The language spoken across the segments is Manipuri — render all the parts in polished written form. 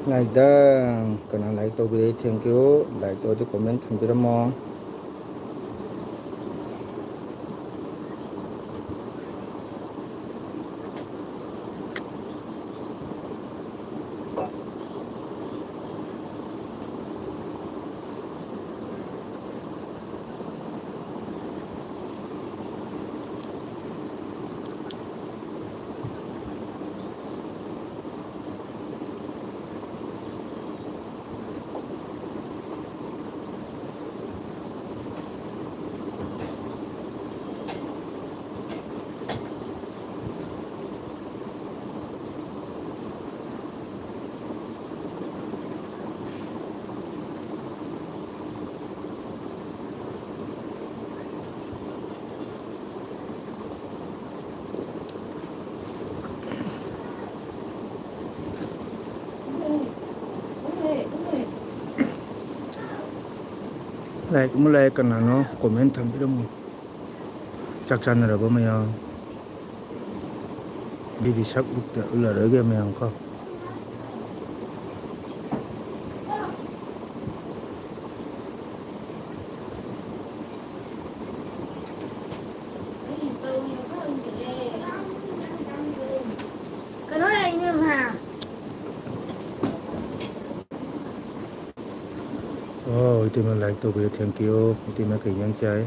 ꯂꯥꯏꯛꯇ ꯀꯅꯥ ꯂꯥꯏꯛ ꯇꯧꯕꯤꯔꯛꯏ ꯊꯦꯡꯀ꯭ꯌꯨ ꯂꯥꯏꯛ ꯇꯧꯔꯗꯤ ꯀꯣꯃꯦꯟ ꯊꯝꯕꯤꯔꯝꯃꯣ ꯂꯥꯏꯛ ꯑꯃ ꯂꯥꯛꯑꯦ ꯀꯅꯥꯅꯣ ꯀꯣꯃꯦꯟ ꯊꯝꯕꯤꯔꯝꯃꯨ ꯆꯥꯛ ꯆꯥꯅꯔꯕ ꯃꯌꯥꯝ ꯑꯩꯗꯤ ꯁꯛ ꯎꯠꯂꯔꯣꯏꯒꯦ ꯃꯌꯥꯝ ꯀꯣ ꯑꯣ ꯏꯇꯩꯃ ꯂꯥꯏꯛ ꯇꯧꯕꯤꯔꯦ ꯊꯦꯡꯀ꯭ꯌꯨ ꯏꯇꯩꯃ ꯀꯩ ꯏꯟꯖꯥꯡ ꯆꯥꯏ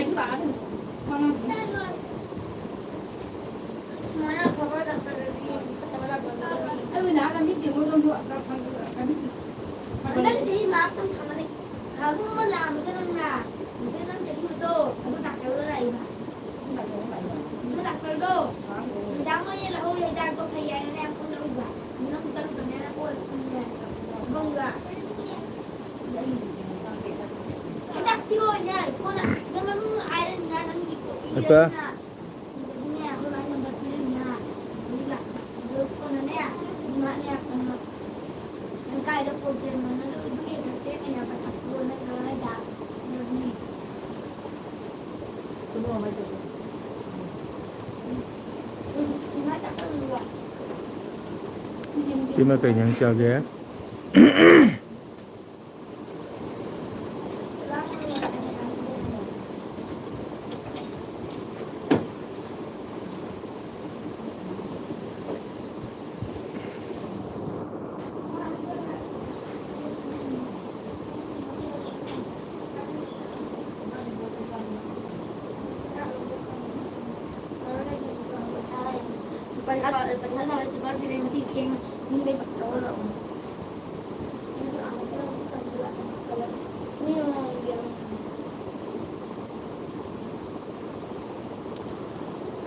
ꯏꯄꯥ ꯏꯇꯩꯃ ꯀꯩ ꯏꯟꯖꯥꯡ ꯆꯥꯒꯦ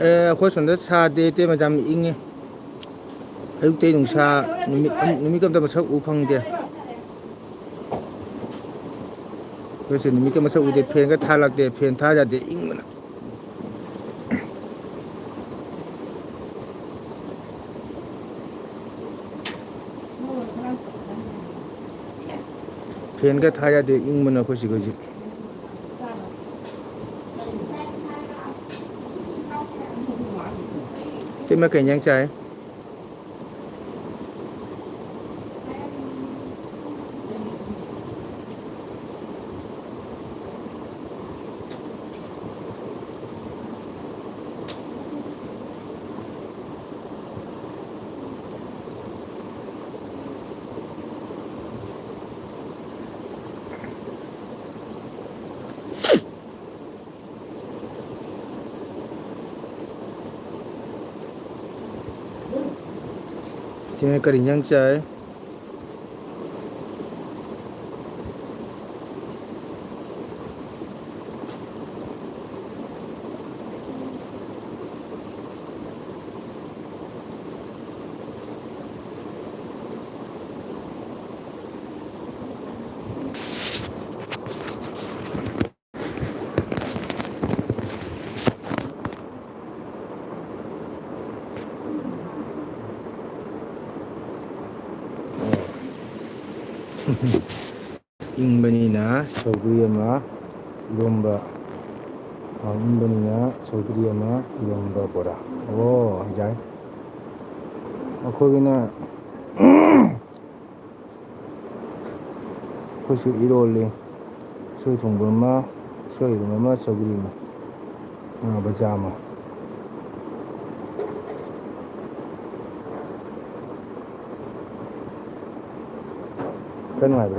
ꯑꯩꯈꯣꯏ ꯁꯣꯝꯗ ꯁꯥꯗꯦ ꯏꯇꯩꯃ ꯌꯥꯝ ꯏꯪꯉꯤ ꯑꯌꯨꯛꯇꯩ ꯅꯨꯡꯁꯥ ꯅꯨꯃꯤꯠꯀ ꯑꯝꯇ ꯃꯁꯛ ꯎ ꯐꯪꯗꯦ ꯑꯩꯈꯣꯏꯁꯦ ꯅꯨꯃꯤꯠꯀ ꯃꯁꯛ ꯎꯗꯦ ꯐꯦꯟꯒ ꯊꯥꯂꯛꯇꯦ ꯐꯦꯟ ꯊꯥ ꯌꯥꯗꯦ ꯏꯪꯕꯅ ꯐꯦꯟꯒ ꯊꯥ ꯌꯥꯗꯦ ꯏꯪꯕꯅ ꯑꯩꯈꯣꯏ ꯁꯤꯒ ꯍꯧꯖꯤꯛ ꯏꯇꯩꯃ ꯀꯩ ꯏꯟꯖꯥꯡ ꯆꯥꯏ Sini kari yang cai. Ingbanina saugri ama iromba ingbanina saugri ama iromba bora oh jai akhogina khosu irole soi thongba ma soi ma saugri ma bajama kan ngai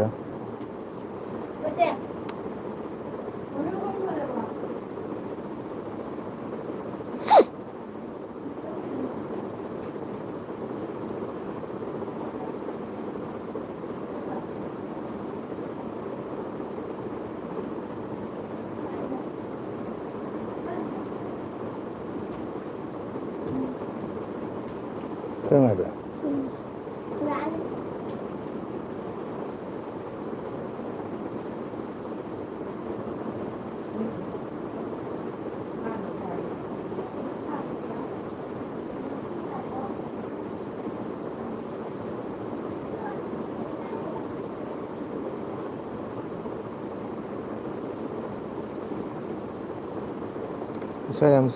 kan ngai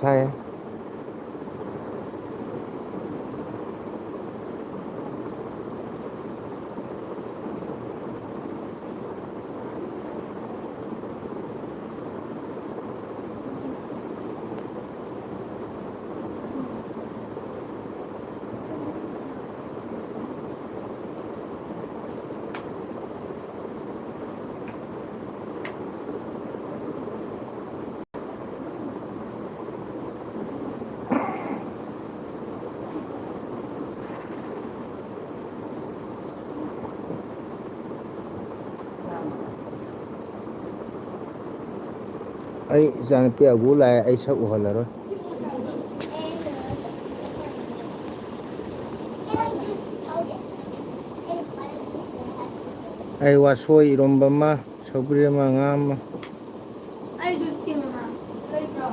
saya ai jan pe agu lai ai sak uhalaro ai wasoi iromba ma saugri ma ngam ai dusti ma kai pro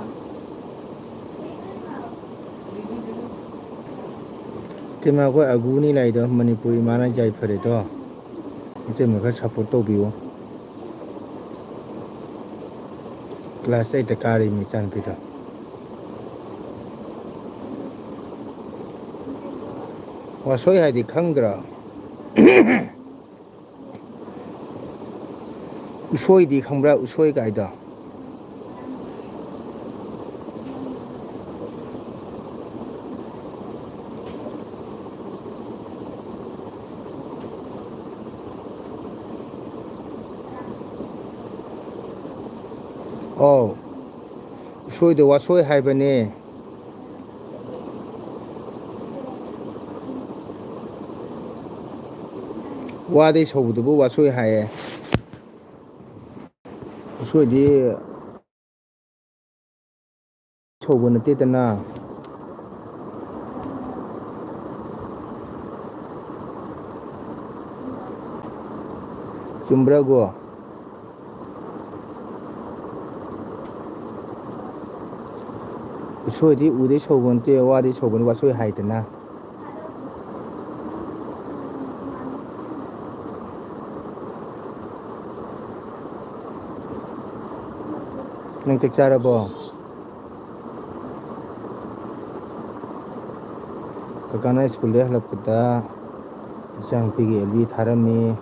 tema ko aguni lai do manipuri mana jai phare do tema ka support to biyo class 8 kari mi chan pita wasoi hadi khangdra usoi di khangbra usoi gaida oh usoi de wasoi haibane wade saudubu wasoi haye usoi di saubu nate tana chumbrago usoi di ude saubonte wade saubon wasoi haidana nang chak charabo kakana school de halapta isang pigi elbi tharami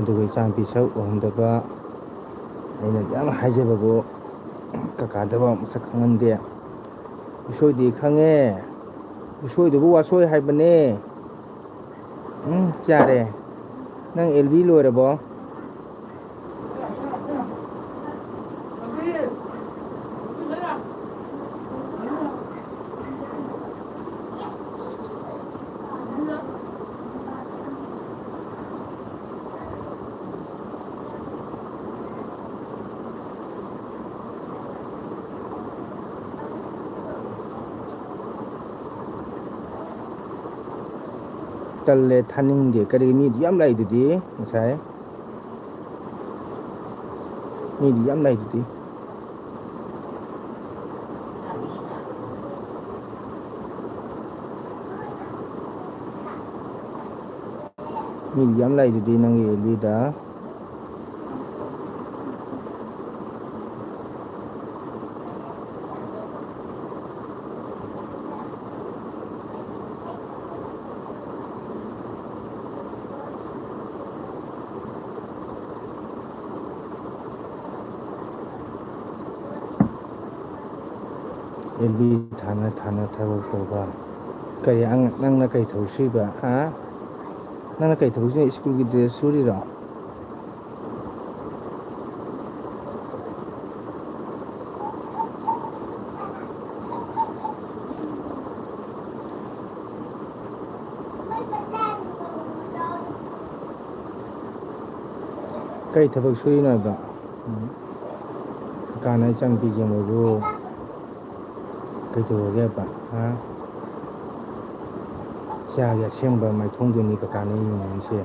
adugo isang pisau ohundaba aina yam haijabago kakadaba masak khangande usoi di khange usoi dubu wasoi haibane chare nang elbi loirabo ꯇꯜꯂꯦ ꯊꯥꯅꯤꯡꯗꯦ ꯀꯔꯤꯒꯤ ꯃꯤꯗꯤ ꯌꯥꯝ ꯂꯥꯛꯏꯗꯨꯗꯤ ꯉꯁꯥꯏ ꯃꯤꯗꯤ ꯌꯥꯝ ꯂꯥꯛꯏꯗꯨꯗꯤ ꯃꯤꯗꯤ ꯌꯥꯝ ꯂꯥꯛꯏꯗꯨꯗꯤ ꯅꯪꯒꯤ ꯑꯦꯜꯕꯤꯗ ꯑꯦꯜꯕꯤ ꯊꯥꯅ ꯊꯕꯛ ꯇꯧꯕ ꯀꯔꯤ ꯅꯪꯅ ꯀꯔꯤ ꯊꯕꯛ ꯁꯨꯏꯕ ꯍꯥ ꯅꯪꯅ ꯀꯔꯤ ꯊꯕꯛ ꯁꯨꯏ ꯁ꯭ꯀꯨꯜꯒꯤ ꯗ꯭ꯔꯦꯁ ꯁꯨꯔꯤꯔꯣ ꯀꯔꯤ ꯊꯕꯛ ꯁꯨꯔꯤꯅꯣ ꯍꯥꯏꯕ ꯀꯀꯥꯅ ꯏꯆꯥꯅꯨꯄꯤ ꯌꯦꯡꯕꯕꯨ ꯀꯩꯗꯧꯔꯒꯦ ꯍꯥꯏꯕ ꯍꯥ ꯏꯆꯥꯒꯤ ꯑꯁꯦꯡꯕ ꯃꯥꯏꯊꯣꯡꯗꯨꯅꯤ ꯀꯀꯥꯅ ꯌꯦꯡꯅꯤꯡꯉꯤꯁꯦ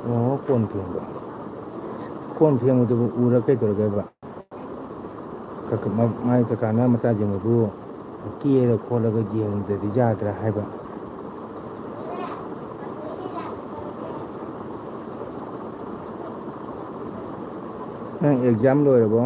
ꯑꯣ ꯀꯣꯟ ꯐꯦꯡꯕꯗꯨꯕꯨ ꯎꯔ ꯀꯩꯗꯧꯔꯒꯦꯕ ꯃꯥꯏ ꯀꯀꯥꯅ ꯃꯆꯥ ꯌꯦꯡꯕꯕꯨ ꯀꯦꯔ ꯈꯣꯠꯂꯒ ꯌꯦꯡꯗ꯭ꯔꯗꯤ ꯌꯥꯗ꯭ꯔꯥ ꯍꯥꯏꯕ ꯅꯪ ꯑꯦꯛꯖꯥꯝ ꯂꯣꯏꯔꯕꯣ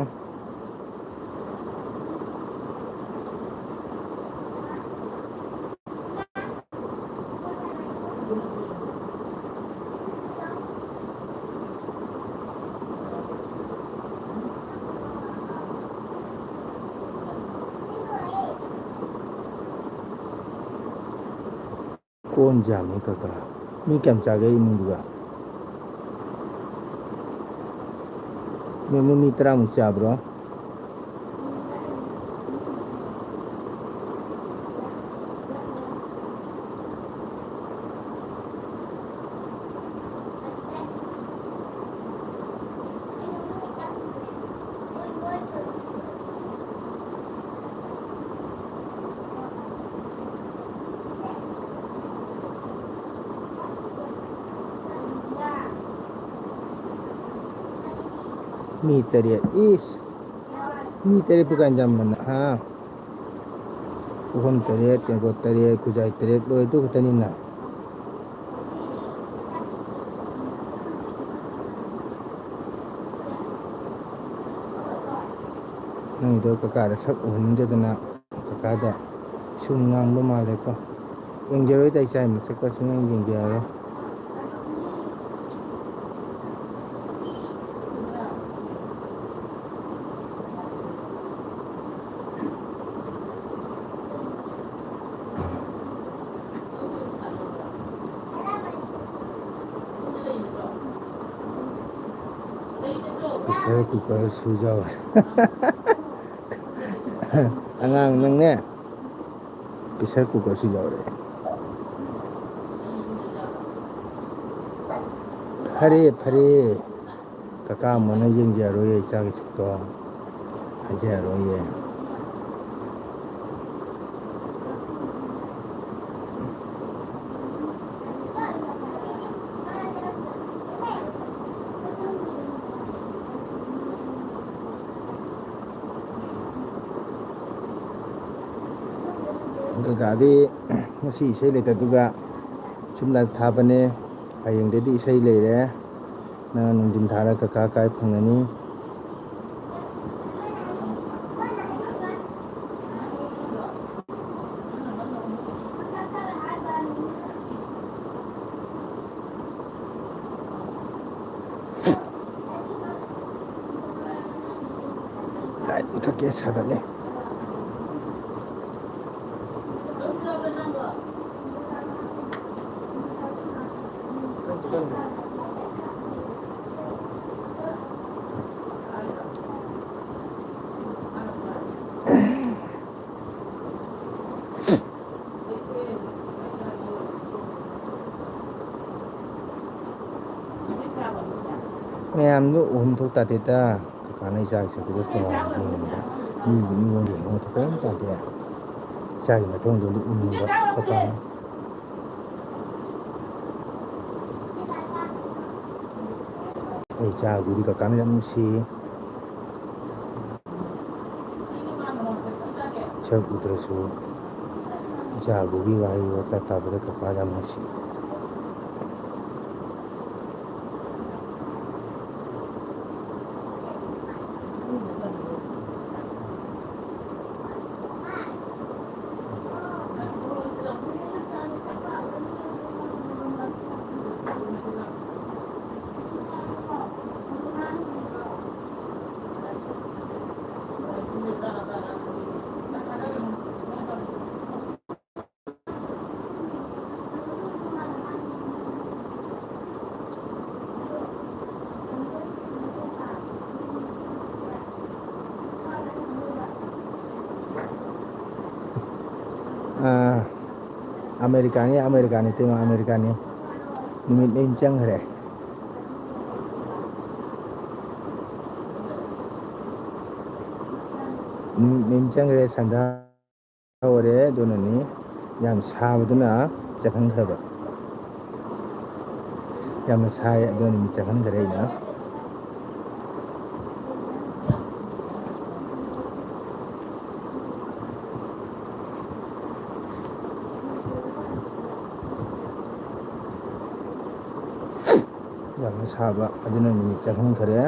ꯀꯣꯟ ꯌꯥꯝꯃꯤ ꯀꯀꯥ ꯃꯤ ꯀꯌꯥꯝ ꯆꯥꯒꯦ ꯏꯃꯨꯡꯗꯨꯒ ꯃꯤ 10ꯃꯨꯛ ꯆꯥꯕ꯭ꯔꯣ Mi 8 is mi 8 ꯄꯨ ꯀꯥꯟ ꯌꯥꯝꯕꯅ ꯍꯥ ꯄꯨꯈꯝ 8 ꯇꯦꯡꯀꯣꯠ 8 ꯈꯨꯖꯥꯏ 8 ꯂꯣꯏ ꯑꯗꯨ ꯈꯛꯇꯅꯤꯅ ꯅꯪꯒꯤꯗꯣ ꯀꯀꯥꯗ ꯁꯛ ꯎꯍꯟꯅꯤꯡꯗꯗꯅ ꯀꯀꯥꯗ ꯁꯨꯝ ꯉꯥꯡꯕ ꯃꯥꯜꯂꯦꯀꯣ ꯌꯦꯡꯖꯔꯣꯏꯗ ꯏꯆꯥꯒꯤ ꯃꯁꯛꯀ ꯁꯨꯡꯌꯦꯡ ꯌꯦꯡꯖꯔꯔꯣꯏ ꯄ꯭ꯔꯦꯁꯔ ꯀꯨꯀꯔꯁꯨ ꯌꯥꯎꯋꯦ ꯑꯉꯥꯡ ꯅꯪꯅꯦ ꯄ꯭ꯔꯦꯁꯔ ꯀꯨꯀꯔꯁꯨ ꯌꯥꯎꯔꯛꯑꯦ ꯐꯔꯦ ꯀꯀꯥ ꯑꯃꯅ ꯌꯦꯡꯖꯔꯣꯏꯌꯦ ꯏꯆꯥꯒꯤ ꯁꯛꯇꯣ ꯍꯥꯏꯖꯔꯔꯣꯏꯌꯦ ꯀꯀꯥꯗꯤ ꯉꯁꯤ ꯏꯁꯩ ꯂꯩꯇꯗꯨꯒ ꯁꯨꯝ ꯂꯥꯏꯚ ꯊꯥꯕꯅꯦ ꯍꯌꯦꯡꯗꯩꯗꯤ ꯏꯁꯩ ꯂꯩꯔꯦ ꯅꯪ ꯅꯨꯡꯊꯤꯟ ꯊꯥꯔ ꯀꯀꯥ ꯀꯥꯏ ꯐꯪꯒꯅꯤ ꯂꯥꯏꯠ ꯃꯨꯊꯠꯀꯦ ꯁꯥꯒꯠꯂꯦ ꯃꯌꯥꯝꯗꯣ ꯎꯍꯨꯝ ꯊꯣꯛ ꯇꯥꯗꯦꯗ ꯀꯀꯥꯅ ꯏꯆꯥꯒꯤ ꯁꯛꯇꯨꯗ ꯇꯣꯉꯥꯟꯅ ꯌꯦꯡꯅꯤꯡꯕ ꯃꯤꯉꯣꯟꯗ ꯌꯦꯡꯕ ꯀꯔꯤꯝ ꯇꯥꯗꯦ ꯏꯆꯥꯒꯤ ꯃꯇꯨꯡꯗꯣ ꯎꯅꯤꯡꯕ ꯀꯀꯥꯅ ꯑꯩ ꯏꯆꯥꯕꯨꯗꯤ ꯀꯀꯥꯅ ꯌꯥꯝ ꯅꯨꯡꯁꯤ ꯁꯛ ꯎꯗ꯭ꯔꯁꯨ ꯏꯆꯥꯕꯨꯒꯤ ꯋꯥꯍꯩ ꯋꯥꯇꯥ ꯇꯥꯕꯗ ꯀꯀꯥ ꯌꯥꯝ ꯅꯨꯡꯁꯤ ꯑꯃꯦꯔꯤꯀꯥꯅꯤ ꯇꯦꯡꯉꯣ ꯑꯃꯦꯔꯤꯀꯥꯅꯤ ꯅꯨꯃꯤꯠ ꯂꯩ ꯆꯪꯈ꯭ꯔꯦ ꯅꯨꯃꯤꯠ ꯅꯦꯝ ꯆꯪꯈ꯭ꯔꯦ ꯁꯟꯗꯥ ꯑꯣꯏꯔꯦ ꯑꯗꯨꯅꯅꯤ ꯌꯥꯝ ꯁꯥꯕꯗꯨꯅ ꯆꯪꯍꯟꯈ꯭ꯔꯕ ꯌꯥꯝꯅ ꯁꯥꯏ ꯑꯗꯨꯅ ꯅꯨꯃꯤꯠ ꯆꯪꯍꯟꯈ꯭ꯔꯦ ꯑꯩꯅ ꯌꯥꯝꯅ ꯁꯥꯕ ꯑꯗꯨꯅ ꯅꯨꯃꯤꯠ ꯆꯪꯍꯟꯈ꯭ꯔꯦ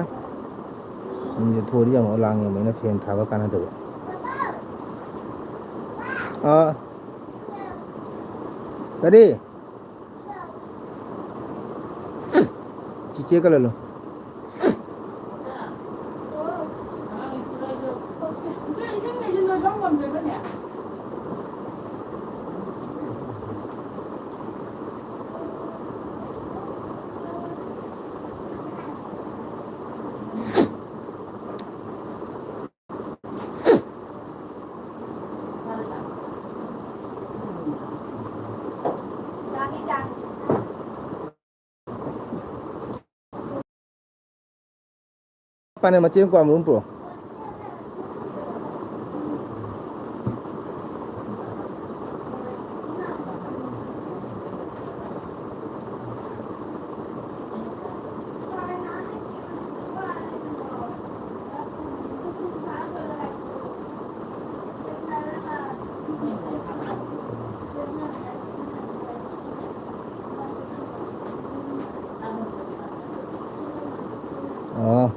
ꯅꯨꯃꯤꯠ ꯊꯣꯛꯑꯗꯤ ꯌꯥꯝ ꯂꯥꯡꯉꯦꯕ ꯐꯦꯟ ꯊꯥꯕ ꯀꯥꯟꯅꯗꯕ ꯀꯔꯤ ꯆꯤꯆꯦ ꯀ ꯂꯣ ꯄꯥꯅꯦ ꯃꯆꯦ ꯀꯣ ꯑꯃꯔꯨꯝ ꯄꯨꯔꯛꯑꯣ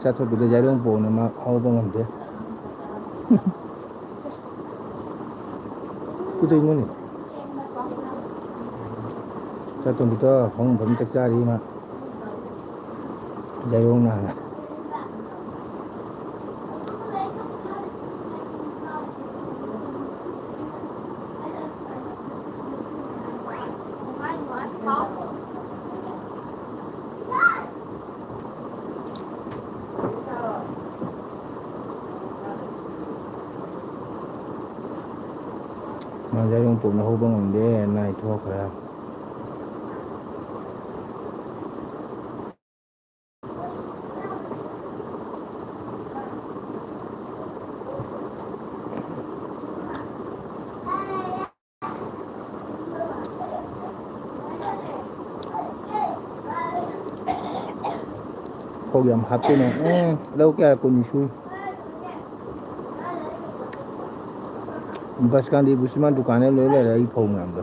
ꯆꯥꯊꯣꯛꯄꯤꯗ ꯌꯥꯏꯔꯣꯡ ꯄꯣꯛꯅ ꯃꯥ ꯍꯧꯕ ꯉꯝꯗꯦ ꯀꯗꯣꯏꯅꯣꯅꯦ ꯆꯥꯇꯣꯝꯕꯤꯗꯣ ꯐꯃꯨꯡ ꯐꯝ ꯆꯥꯛ ꯆꯥꯔꯤ ꯃꯥ ꯌꯥꯏꯔꯣꯡ ꯅꯥꯟꯅ ꯃꯥ ꯌꯥꯏꯔꯣꯡ ꯄꯣꯛꯅ ꯍꯧꯕ ꯉꯝꯗꯦ ꯅꯥꯏ ꯊꯣꯛꯈ꯭ꯔꯦ ꯐꯧ ꯌꯥꯝ ꯍꯥꯞꯇꯣꯏꯅꯦ ꯂꯧ ꯀꯌꯥ ꯀꯨꯟꯅꯤ ꯁꯨꯏ ꯕꯁꯀꯥꯟꯗꯤꯕꯨꯁꯨ ꯃꯥ ꯗꯨꯀꯥꯟꯗ ꯂꯣꯏ ꯂꯩꯔꯦ ꯑꯩ ꯐꯧ ꯃꯌꯥꯝꯗꯣ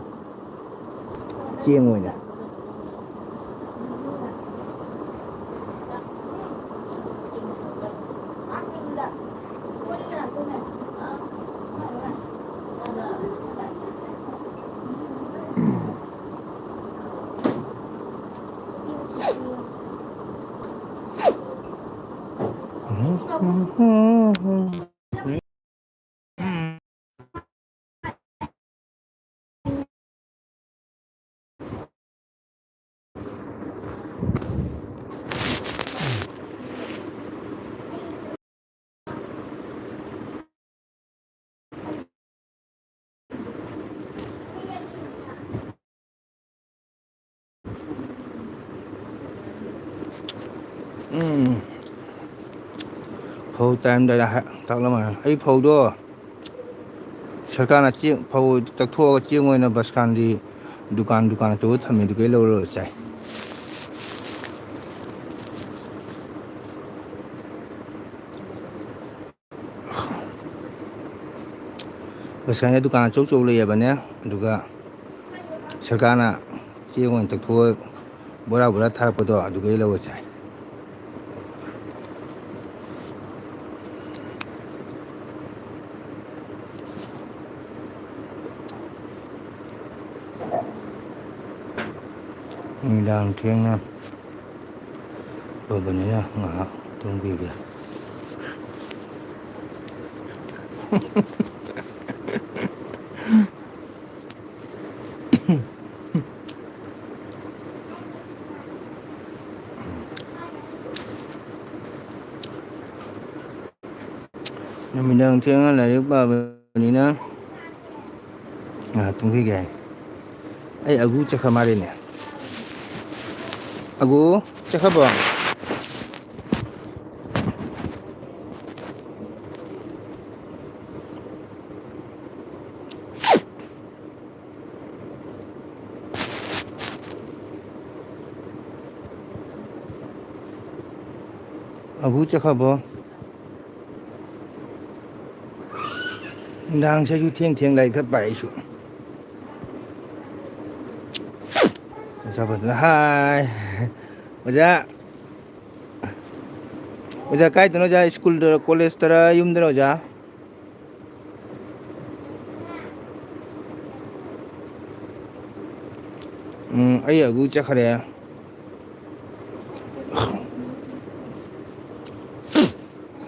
ꯆꯦꯡ ꯑꯣꯏꯅ ꯎꯝ ꯐꯧ ꯇꯥꯏꯔꯝꯗꯥꯏꯗ ꯇꯥꯛꯂꯝꯃ ꯑꯩ ꯐꯧꯗꯣ ꯁꯔꯀꯥꯔꯅ ꯆꯦꯡ ꯐꯧ ꯇꯛꯊꯣꯛꯑꯒ ꯆꯦꯡ ꯑꯣꯏꯅ ꯕꯁꯀꯥꯟꯗꯤ ꯗꯨꯀꯥꯟ ꯑꯆꯧꯕ ꯊꯝꯃꯤ ꯑꯗꯨꯒꯩ ꯂꯧꯔꯒ ꯆꯥꯏ ꯕꯁꯀꯥꯟꯗ ꯗꯨꯀꯥꯟ ꯑꯆꯧ ꯑꯆꯧ ꯂꯩꯑꯕꯅꯦ ꯑꯗꯨꯒ ꯁꯔꯀꯥꯔꯅ ꯆꯦꯡ ꯑꯣꯏꯅ ꯇꯛꯊꯣꯛꯑ ꯕꯣꯔꯥ ꯕꯣꯔꯥ ꯊꯥꯔꯛꯄꯗꯣ ꯑꯗꯨꯒꯩ ꯂꯧꯔ ꯆꯥꯏ ꯅꯨꯃꯤꯗꯥꯡ ꯊꯦꯡꯅ ꯇꯧꯕꯅꯤꯅ ꯉꯥꯏꯍꯥꯛ ꯇꯨꯝꯈꯤꯒꯦ ꯅꯨꯃꯤꯗꯥꯡ ꯊꯦꯡꯅ ꯂꯥꯏꯔꯤꯛ ꯄꯥꯕꯅꯤꯅ ꯉꯥꯏꯍꯥꯛ ꯇꯨꯝꯈꯤꯒꯦ ꯍꯥꯏ ꯑꯩ ꯑꯒꯨ ꯆꯠꯈ꯭ꯔ ꯃꯥꯜꯂꯦꯅꯦ ꯑꯒꯨ ꯆꯠꯈ꯭ꯔꯕꯣ ꯑꯒꯨ ꯆꯠꯈ꯭ꯔꯕꯣ ꯅꯨꯡꯗꯥꯡꯁꯤꯁꯨ ꯊꯦꯡ ꯂꯥꯏꯔꯤꯛ ꯈꯔ ꯄꯥꯏ ꯑꯩꯁꯨ ꯑꯣꯖꯥ ꯐꯖꯅ ꯍꯥꯏ ꯑꯣꯖꯥ ꯑꯣꯖꯥ ꯀꯥꯏꯗꯅꯣ ꯑꯣꯖꯥ ꯁ꯭ꯀꯨꯜꯗꯔ ꯀꯣꯂꯦꯖꯇꯔ ꯌꯨꯝꯗꯔ ꯑꯣꯖꯥ ꯑꯩ ꯑꯒꯨ ꯆꯠꯈ꯭ꯔꯦ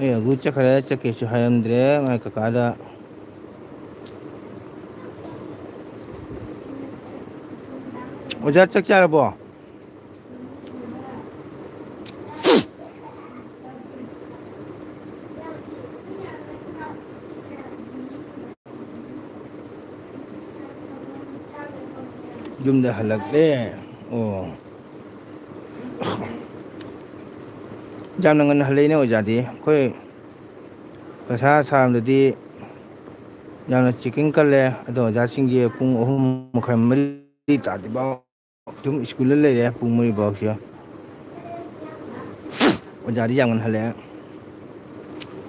ꯑꯩ ꯑꯒꯨ ꯆꯠꯈ꯭ꯔꯦ ꯆꯠꯀꯦꯁꯨ ꯍꯥꯏꯔꯝꯗ꯭ꯔꯦ ꯃꯥꯏ ꯀꯀꯥꯗ ꯑꯣꯖꯥ ꯆꯥꯛ ꯆꯥꯔꯕꯣ ꯌꯨꯝꯗ ꯍꯜꯂꯛꯂꯦ ꯑꯣ ꯌꯥꯝꯅ ꯉꯟꯅ ꯍꯜꯂꯛꯏꯅꯦ ꯑꯣꯖꯥꯗꯤ ꯑꯩꯈꯣꯏ ꯀꯁꯥꯔ ꯁꯥꯔꯝꯗꯗꯤ ꯌꯥꯝꯅ ꯆꯦꯛꯀꯤꯡ ꯀꯜꯂꯦ ꯑꯗꯣ ꯑꯣꯖꯥꯁꯤꯡꯒꯤ ꯄꯨꯡ 3:30 ꯃꯔꯤ ꯇꯥꯗ꯭ꯔꯤꯐꯥꯎ ꯑꯗꯨꯝ ꯁ꯭ꯀꯨꯜꯗ ꯂꯩꯔꯦ ꯄꯨꯡ 4 ꯐꯥꯎꯁꯦ ꯑꯣꯖꯥꯗꯤ ꯌꯥꯝ ꯉꯟꯅ ꯍꯜꯂꯛꯑꯦ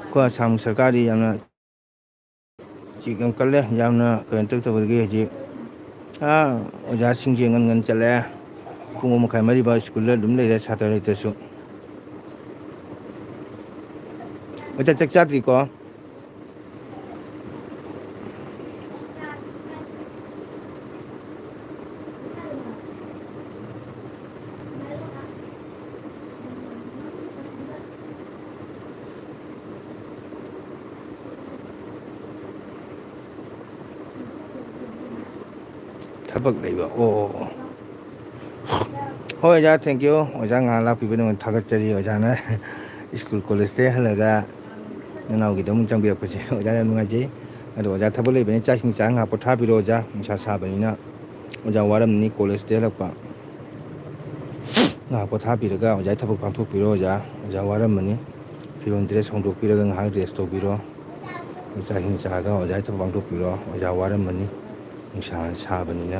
ꯑꯩꯈꯣꯏ ꯑꯁꯥꯝ ꯁꯔꯀꯥꯔꯗꯤ ꯌꯥꯝꯅ ꯆꯦꯛ ꯌꯥꯝ ꯀꯜꯂꯦ ꯌꯥꯝꯅ ꯀꯩꯅꯣ ꯇꯧꯗꯕꯗꯒꯤ ꯍꯧꯖꯤꯛ ꯑꯣꯖꯥꯁꯤꯡꯁꯦ ꯉꯟ ꯆꯠꯂꯛꯑꯦ ꯄꯨꯡ 3:30 ꯃꯔꯤꯐꯥꯎ ꯁ꯭ꯀꯨꯜꯗ ꯑꯗꯨꯝ ꯂꯩꯔꯦ ꯁꯥꯇ꯭ꯔ ꯂꯩꯇ꯭ꯔꯁꯨ ꯑꯣꯖꯥ ꯆꯥꯛ ꯆꯥꯗ꯭ꯔꯤꯀꯣ ꯊꯕꯛ ꯂꯩꯕ ꯑꯣ ꯍꯣꯏ ꯑꯣꯖꯥ ꯊꯦꯡꯀ꯭ꯌꯨ ꯑꯣꯖꯥ ꯉꯥꯏꯍꯥꯛ ꯂꯥꯛꯄꯤꯕꯒꯤꯗꯃꯛ ꯊꯥꯒꯠꯆꯔꯤ ꯑꯣꯖꯥꯅ ꯁ꯭ꯀꯨꯜ ꯀꯣꯂꯦꯖꯇꯩ ꯍꯜꯂꯒ ꯅꯅꯥꯎꯒꯤꯗꯃꯛ ꯆꯪꯕꯤꯔꯛꯄꯁꯦ ꯑꯣꯖꯥ ꯌꯥꯝ ꯅꯨꯡꯉꯥꯏꯖꯩ ꯑꯗꯣ ꯑꯣꯖꯥ ꯊꯕꯛ ꯂꯩꯕꯅꯤꯅ ꯆꯥꯛ ꯏꯁꯤꯡ ꯆꯥꯔ ꯉꯥꯏꯍꯥꯛ ꯄꯣꯊꯥꯕꯤꯔꯣ ꯑꯣꯖꯥ ꯅꯨꯡꯁꯥ ꯁꯥꯕꯅꯤꯅ ꯑꯣꯖꯥ ꯋꯥꯔꯝꯅꯤ ꯀꯣꯂꯦꯖꯇꯩ ꯍꯜꯂꯛꯄ ꯉꯥꯏꯍꯥꯛ ꯄꯣꯊꯥꯕꯤꯔꯒ ꯑꯣꯖꯥꯒꯤ ꯊꯕꯛ ꯄꯥꯡꯊꯣꯛꯄꯤꯔꯣ ꯑꯣꯖꯥ ꯋꯥꯔꯝꯃꯅꯤ ꯐꯤꯔꯣꯟ ꯗ꯭ꯔꯦꯁ ꯍꯣꯡꯗꯣꯛꯄꯤꯔꯒ ꯉꯥꯏꯍꯥꯛ ꯔꯦꯁ ꯇꯧꯕꯤꯔꯣ ꯆꯥꯛ ꯏꯁꯤꯡ ꯆꯥꯔꯒ ꯑꯣꯖꯥꯒꯤ ꯊꯕꯛ ꯄꯥꯡꯊꯣꯛꯄꯤꯔꯣ ꯑꯣꯖꯥ ꯋꯥꯔꯝꯃꯅꯤ ꯅꯨꯡꯁꯥ ꯁꯥꯕꯅꯤꯅ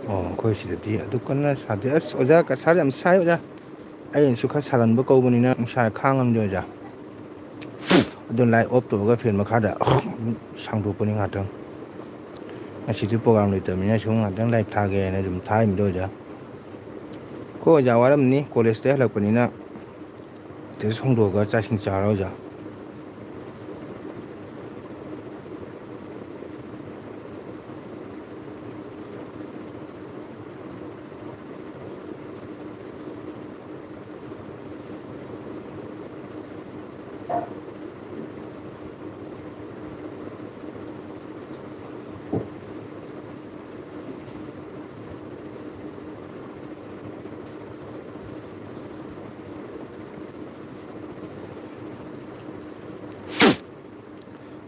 ꯑꯣ ꯑꯩꯈꯣꯏ ꯁꯤꯗꯗꯤ ꯑꯗꯨꯛ ꯀꯟꯅ ꯁꯥꯗꯦ ꯑꯁ ꯑꯣꯖꯥ ꯀꯁꯥꯔ ꯌꯥꯝ ꯁꯥꯏ ꯑꯣꯖꯥ ꯑꯩꯅꯁꯨ ꯈꯔ ꯁꯥꯒꯟꯕ ꯀꯧꯕꯅꯤꯅ ꯅꯨꯡꯁꯥ ꯈꯥꯡꯉꯝꯗꯦ ꯑꯣꯖꯥ ꯑꯗꯨ ꯂꯥꯏꯠ ꯑꯣꯐ ꯇꯧꯔꯒ ꯐꯦꯟ ꯃꯈꯥꯗ ꯁꯥꯡꯗꯣꯛꯄꯅꯤ ꯉꯥꯛꯇꯪ ꯉꯁꯤꯁꯨ ꯄ꯭ꯔꯣꯒꯥꯝ ꯂꯩꯇꯕꯅꯤꯅ ꯁꯨꯝ ꯉꯥꯛꯇꯪ ꯂꯥꯏꯔꯤꯛ ꯊꯥꯒꯦꯅ ꯑꯗꯨꯝ ꯊꯥꯔꯤꯃꯤꯗ ꯑꯣꯖꯥ ꯑꯩꯈꯣꯏ ꯑꯣꯖꯥ ꯋꯥꯔꯝꯅꯤ ꯀꯣꯂꯦꯖꯇꯩ ꯍꯜꯂꯛꯄꯅꯤꯅ ꯇꯦꯁ ꯍꯣꯡꯗꯣꯛꯑꯒ ꯆꯥꯛ ꯏꯁꯤꯡ ꯆꯥꯔꯣ ꯑꯣꯖꯥ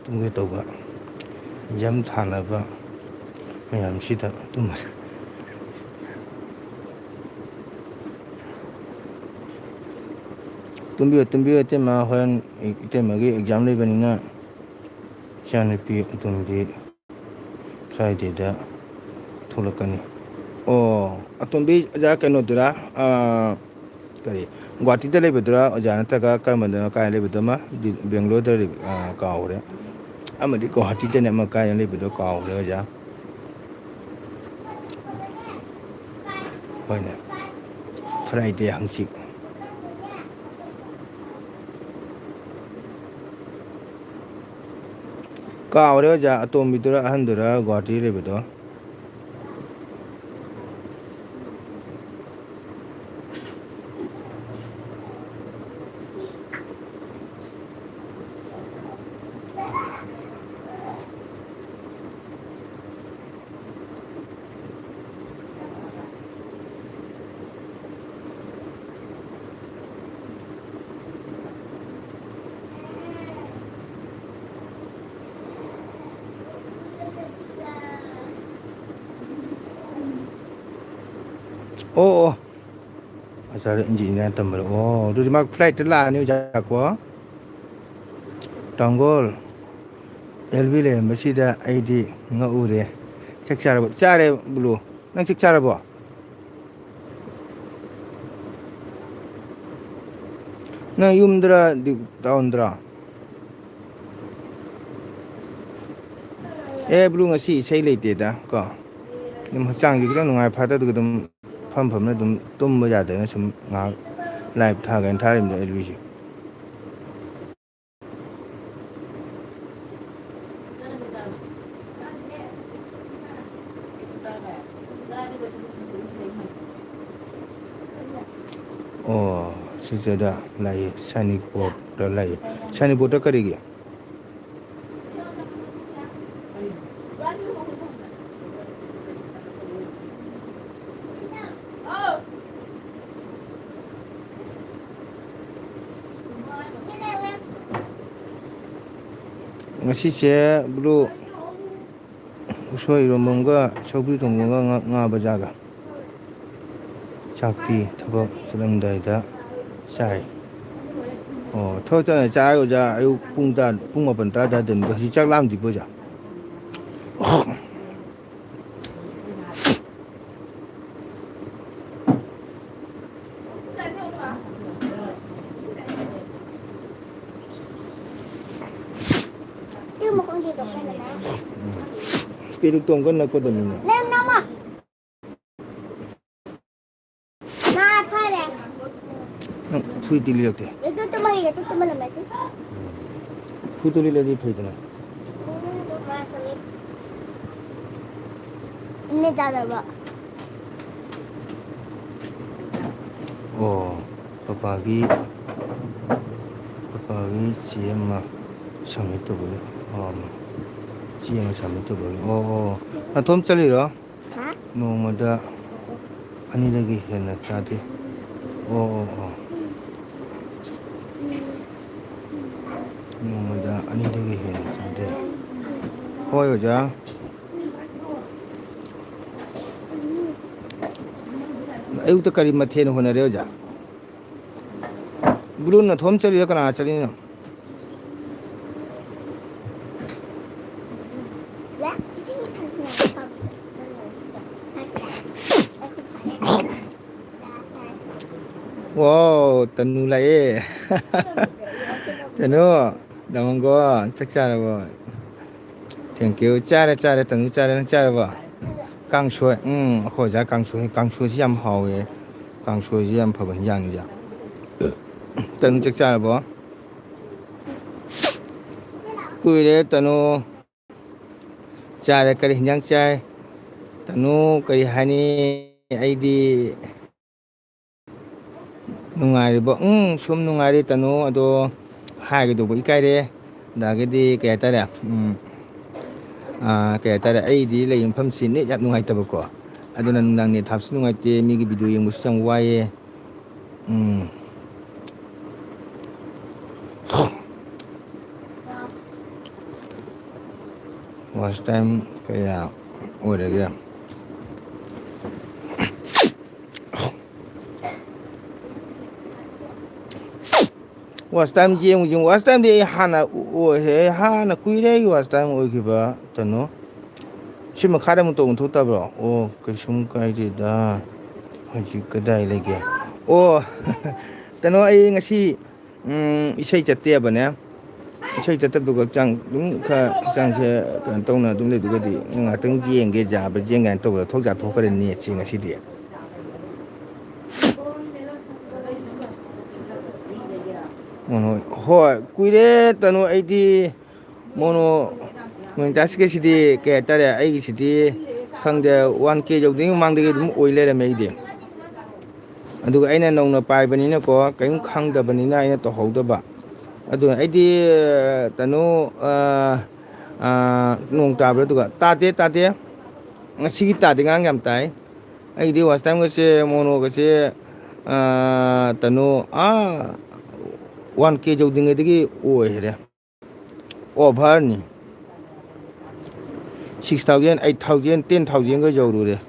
ꯇꯨꯝꯒꯦ ꯇꯧꯕ ꯑꯦꯛꯖꯥꯝ ꯊꯥꯅꯕ ꯃꯌꯥꯝꯁꯤꯗ ꯇꯨꯝꯕꯤꯌꯨ ꯇꯨꯝꯕꯤꯌꯨ ꯏꯇꯩꯃ ꯍꯣꯔꯦꯟ ꯏꯇꯩꯃꯒꯤ ꯑꯦꯛꯖꯥꯝ ꯂꯩꯕꯅꯤꯅ ꯏꯆꯥꯅꯨꯄꯤ ꯑꯇꯣꯝꯕꯤ ꯐ꯭ꯔꯥꯏꯗꯦꯗ ꯊꯣꯛꯂꯛꯀꯅꯤ ꯑꯣ ꯑꯇꯣꯝꯕꯤ ꯑꯣꯖꯥ ꯀꯩꯅꯣꯗꯨꯔꯥ ꯀꯔꯤ ꯒꯨꯍꯥꯇꯤꯗ ꯂꯩꯕꯗꯨꯔꯥ ꯑꯣꯖꯥ ꯅꯠꯇ꯭ꯔꯒ ꯀꯔꯝꯕꯗꯅꯣ ꯀꯥꯏ ꯂꯩꯕꯗꯨꯃ ꯕꯦꯡꯒ꯭ꯂꯣꯔꯗ ꯀꯥꯎꯈ꯭ꯔꯦ ꯑꯃꯗꯤ ꯒꯨꯍꯥꯇꯤꯗꯅꯦ ꯑꯃ ꯀꯥꯏꯗ ꯂꯩꯕꯗꯣ ꯀꯥꯎꯈ꯭ꯔꯦ ꯑꯣꯖꯥ ꯍꯣꯏꯅꯦ ꯐ꯭ꯔꯥꯏꯗꯦ ꯍꯪꯆꯤꯠ ꯀꯥꯎꯔꯦ ꯑꯣꯖꯥ ꯑꯇꯣꯝꯕꯤꯗꯨꯔ ꯑꯍꯟꯗꯨꯔ ꯒꯨꯍꯥꯇꯤ ꯂꯩꯕꯗꯣ ꯑꯣ ꯑꯣ ꯑꯆꯥꯥꯔꯣ ꯏꯟꯖꯤꯅꯤꯌꯥꯔ ꯇꯝꯕꯔꯣ ꯑꯣ ꯑꯗꯨꯗꯤ ꯃꯥ ꯐ꯭ꯂꯥꯏꯠꯇ ꯂꯥꯛꯑꯅꯤ ꯑꯣꯖꯥꯀꯣ ꯇꯥꯡꯒꯣꯜ ꯑꯦꯜꯕꯤ ꯂꯩꯔꯝꯕꯁꯤꯗ ꯑꯩꯗꯤ ꯉꯛꯎꯔꯦ ꯆꯥꯛ ꯆꯥꯔꯕ ꯆꯥꯔꯦ ꯕ꯭ꯂꯨ ꯅꯪ ꯆꯥꯛ ꯆꯥꯔꯕꯣ ꯅꯪ ꯌꯨꯝꯗꯔ ꯇꯥꯎꯟꯗꯔꯥ ꯑꯦ ꯕ꯭ꯂꯨ ꯉꯁꯤ ꯏꯁꯩ ꯂꯩꯇꯦꯗ ꯀꯣ ꯑꯗꯨꯝ ꯍꯛꯆꯥꯡꯁꯦ ꯈꯤꯇꯪ ꯅꯨꯡꯉꯥꯏ ꯐꯗꯕꯒꯤ ꯑꯗꯨꯝ ꯐꯝ ꯐꯝꯅ ꯑꯗꯨꯝ ꯇꯨꯝꯕ ꯌꯥꯗꯅ ꯁꯨꯝ ꯉꯥꯏꯍꯥꯛ ꯂꯥꯏꯚ ꯊꯥꯒꯦꯅ ꯊꯥꯔꯤꯕꯅꯤꯗ ꯑꯦꯜꯕꯤꯁꯦ ꯑꯣ ꯁꯤꯖꯗ ꯂꯩꯌꯦ ꯁꯥꯏꯅꯤꯛꯄꯣꯔꯗ ꯂꯩꯌꯦ ꯁꯥꯏꯅꯤꯛꯄꯣꯔꯗ ꯀꯔꯤꯒꯤ ꯉꯁꯤꯁꯦ ꯕ꯭ꯂꯨ ꯎꯁꯣꯏ ꯏꯔꯣꯝꯕꯝꯒ ꯁꯧꯒ꯭ꯔꯤ ꯊꯣꯡꯕꯒ ꯉꯥ ꯕꯖꯥꯒ ꯆꯥꯛꯇꯤ ꯊꯕꯛ ꯆꯠꯂꯝꯗꯥꯏꯗ ꯆꯥꯏ ꯑꯣ ꯊꯕꯛ ꯆꯠꯂꯝꯗꯥꯏ ꯆꯥꯔꯒ ꯑꯣꯖꯥ ꯑꯌꯨꯛ ꯄꯨꯡ ꯃꯥꯄꯟ ꯇꯔꯥ ꯑꯗꯨꯋꯥꯏꯗꯅꯤꯗꯣ ꯍꯧꯖꯤꯛ ꯆꯥꯛ ꯂꯥꯝꯗ꯭ꯔꯤꯕꯣ ꯑꯣꯖꯥ ꯄꯦꯔꯨꯛꯇꯣ ꯑꯃꯨꯛꯀ ꯅꯞꯀꯗꯕꯅꯤꯅꯦ ꯅꯪ ꯐꯨꯔꯤꯠꯇꯤ ꯂꯤꯔꯛꯇꯦ ꯐꯨꯔꯤꯠꯇꯨ ꯂꯤꯠꯂꯗꯤ ꯐꯩꯗꯅ ꯑꯣ ꯄꯄꯥꯒꯤ ꯆꯦ ꯑꯃ ꯁꯝꯃꯤꯠ ꯇꯧꯕꯒꯤ ꯆꯦ ꯑꯃ ꯁꯝꯃꯤꯠ ꯇꯧꯕꯒꯤ ꯑꯣ ꯅꯇꯣꯝ ꯆꯠꯂꯤꯔꯣ ꯅꯣꯡꯃꯗ ꯑꯅꯤꯗꯒꯤ ꯍꯦꯟꯅ ꯆꯥꯗꯦ ꯑꯣ ꯅꯣꯡꯃꯗ ꯑꯅꯤꯗꯒꯤ ꯍꯦꯟꯅ ꯆꯥꯗꯦ ꯍꯣꯏ ꯑꯣꯖꯥ ꯑꯌꯨꯛꯇ ꯀꯔꯤ ꯃꯊꯦꯜ ꯍꯣꯠꯅꯔꯦ ꯑꯣꯖꯥ ꯕ꯭ꯂꯨ ꯅꯊꯣꯝ ꯆꯠꯂꯤꯔꯣ ꯀꯅꯥ ꯆꯠꯂꯤꯅꯣ ꯋꯥꯎ ꯇꯅꯨ ꯂꯥꯛꯑꯦ ꯇꯅꯨ ꯂꯥꯛꯑꯣꯀꯣ ꯆꯥꯛ ꯆꯥꯔꯕꯣ ꯊꯦꯡꯀ꯭ꯌꯨ ꯆꯥꯔꯦ ꯇꯅꯨ ꯆꯥꯔꯦ ꯅꯪ ꯆꯥꯔꯕꯣ ꯀꯥꯡꯁꯣꯏ ꯑꯩꯈꯣꯏ ꯑꯣꯖꯥ ꯀꯥꯡꯁꯣꯏꯁꯤ ꯌꯥꯝ ꯍꯥꯎꯋꯦ ꯀꯥꯡꯁꯣꯏꯁꯤ ꯌꯥꯝ ꯐꯕ ꯍꯤꯟꯖꯥꯡꯅꯤ ꯑꯣꯖꯥ Tanu chak charabo. Kuire tanu chare kari hinjang chai. Tanu kari hani aidi nungairibo. Sum nungairi tanu ado haigidubo ikaire. Dagedi kaya tare. Kaya tare aidi layimpham si net yap nungaitabo. Aduna nung net hapsi nungaite migi video yengbusu chang waye. Watch time kaya orage. Watch time jeng watch time de hana hana kuire watch time oikiba tanu. Sima khare mu tong thotabro. Kaisum kaijida. Haji kadai lege. Tanu ai ngasi isai chatte abane. Isai chatte duga chang dum kha changse kan tongna dum le duga di ngatang jenge jaba jengan tawra thokja thokare ni chi ngasi di. Hoi kuire tanu aidi mono taske sidi kaya tare aigi sidi thangde 1K jawding mangde dum oile me ide. Aduga aina nongna paibanina ko kaim khangdabanina aina to howdaba. Adu aidi tanu nong tabra duga tate ngasi tade ngang yam tai. Aidi was time gase mono gase tanu 1K jawding edigi oire. Over ni 6,000, 8,000, 10,000 ga jawrure.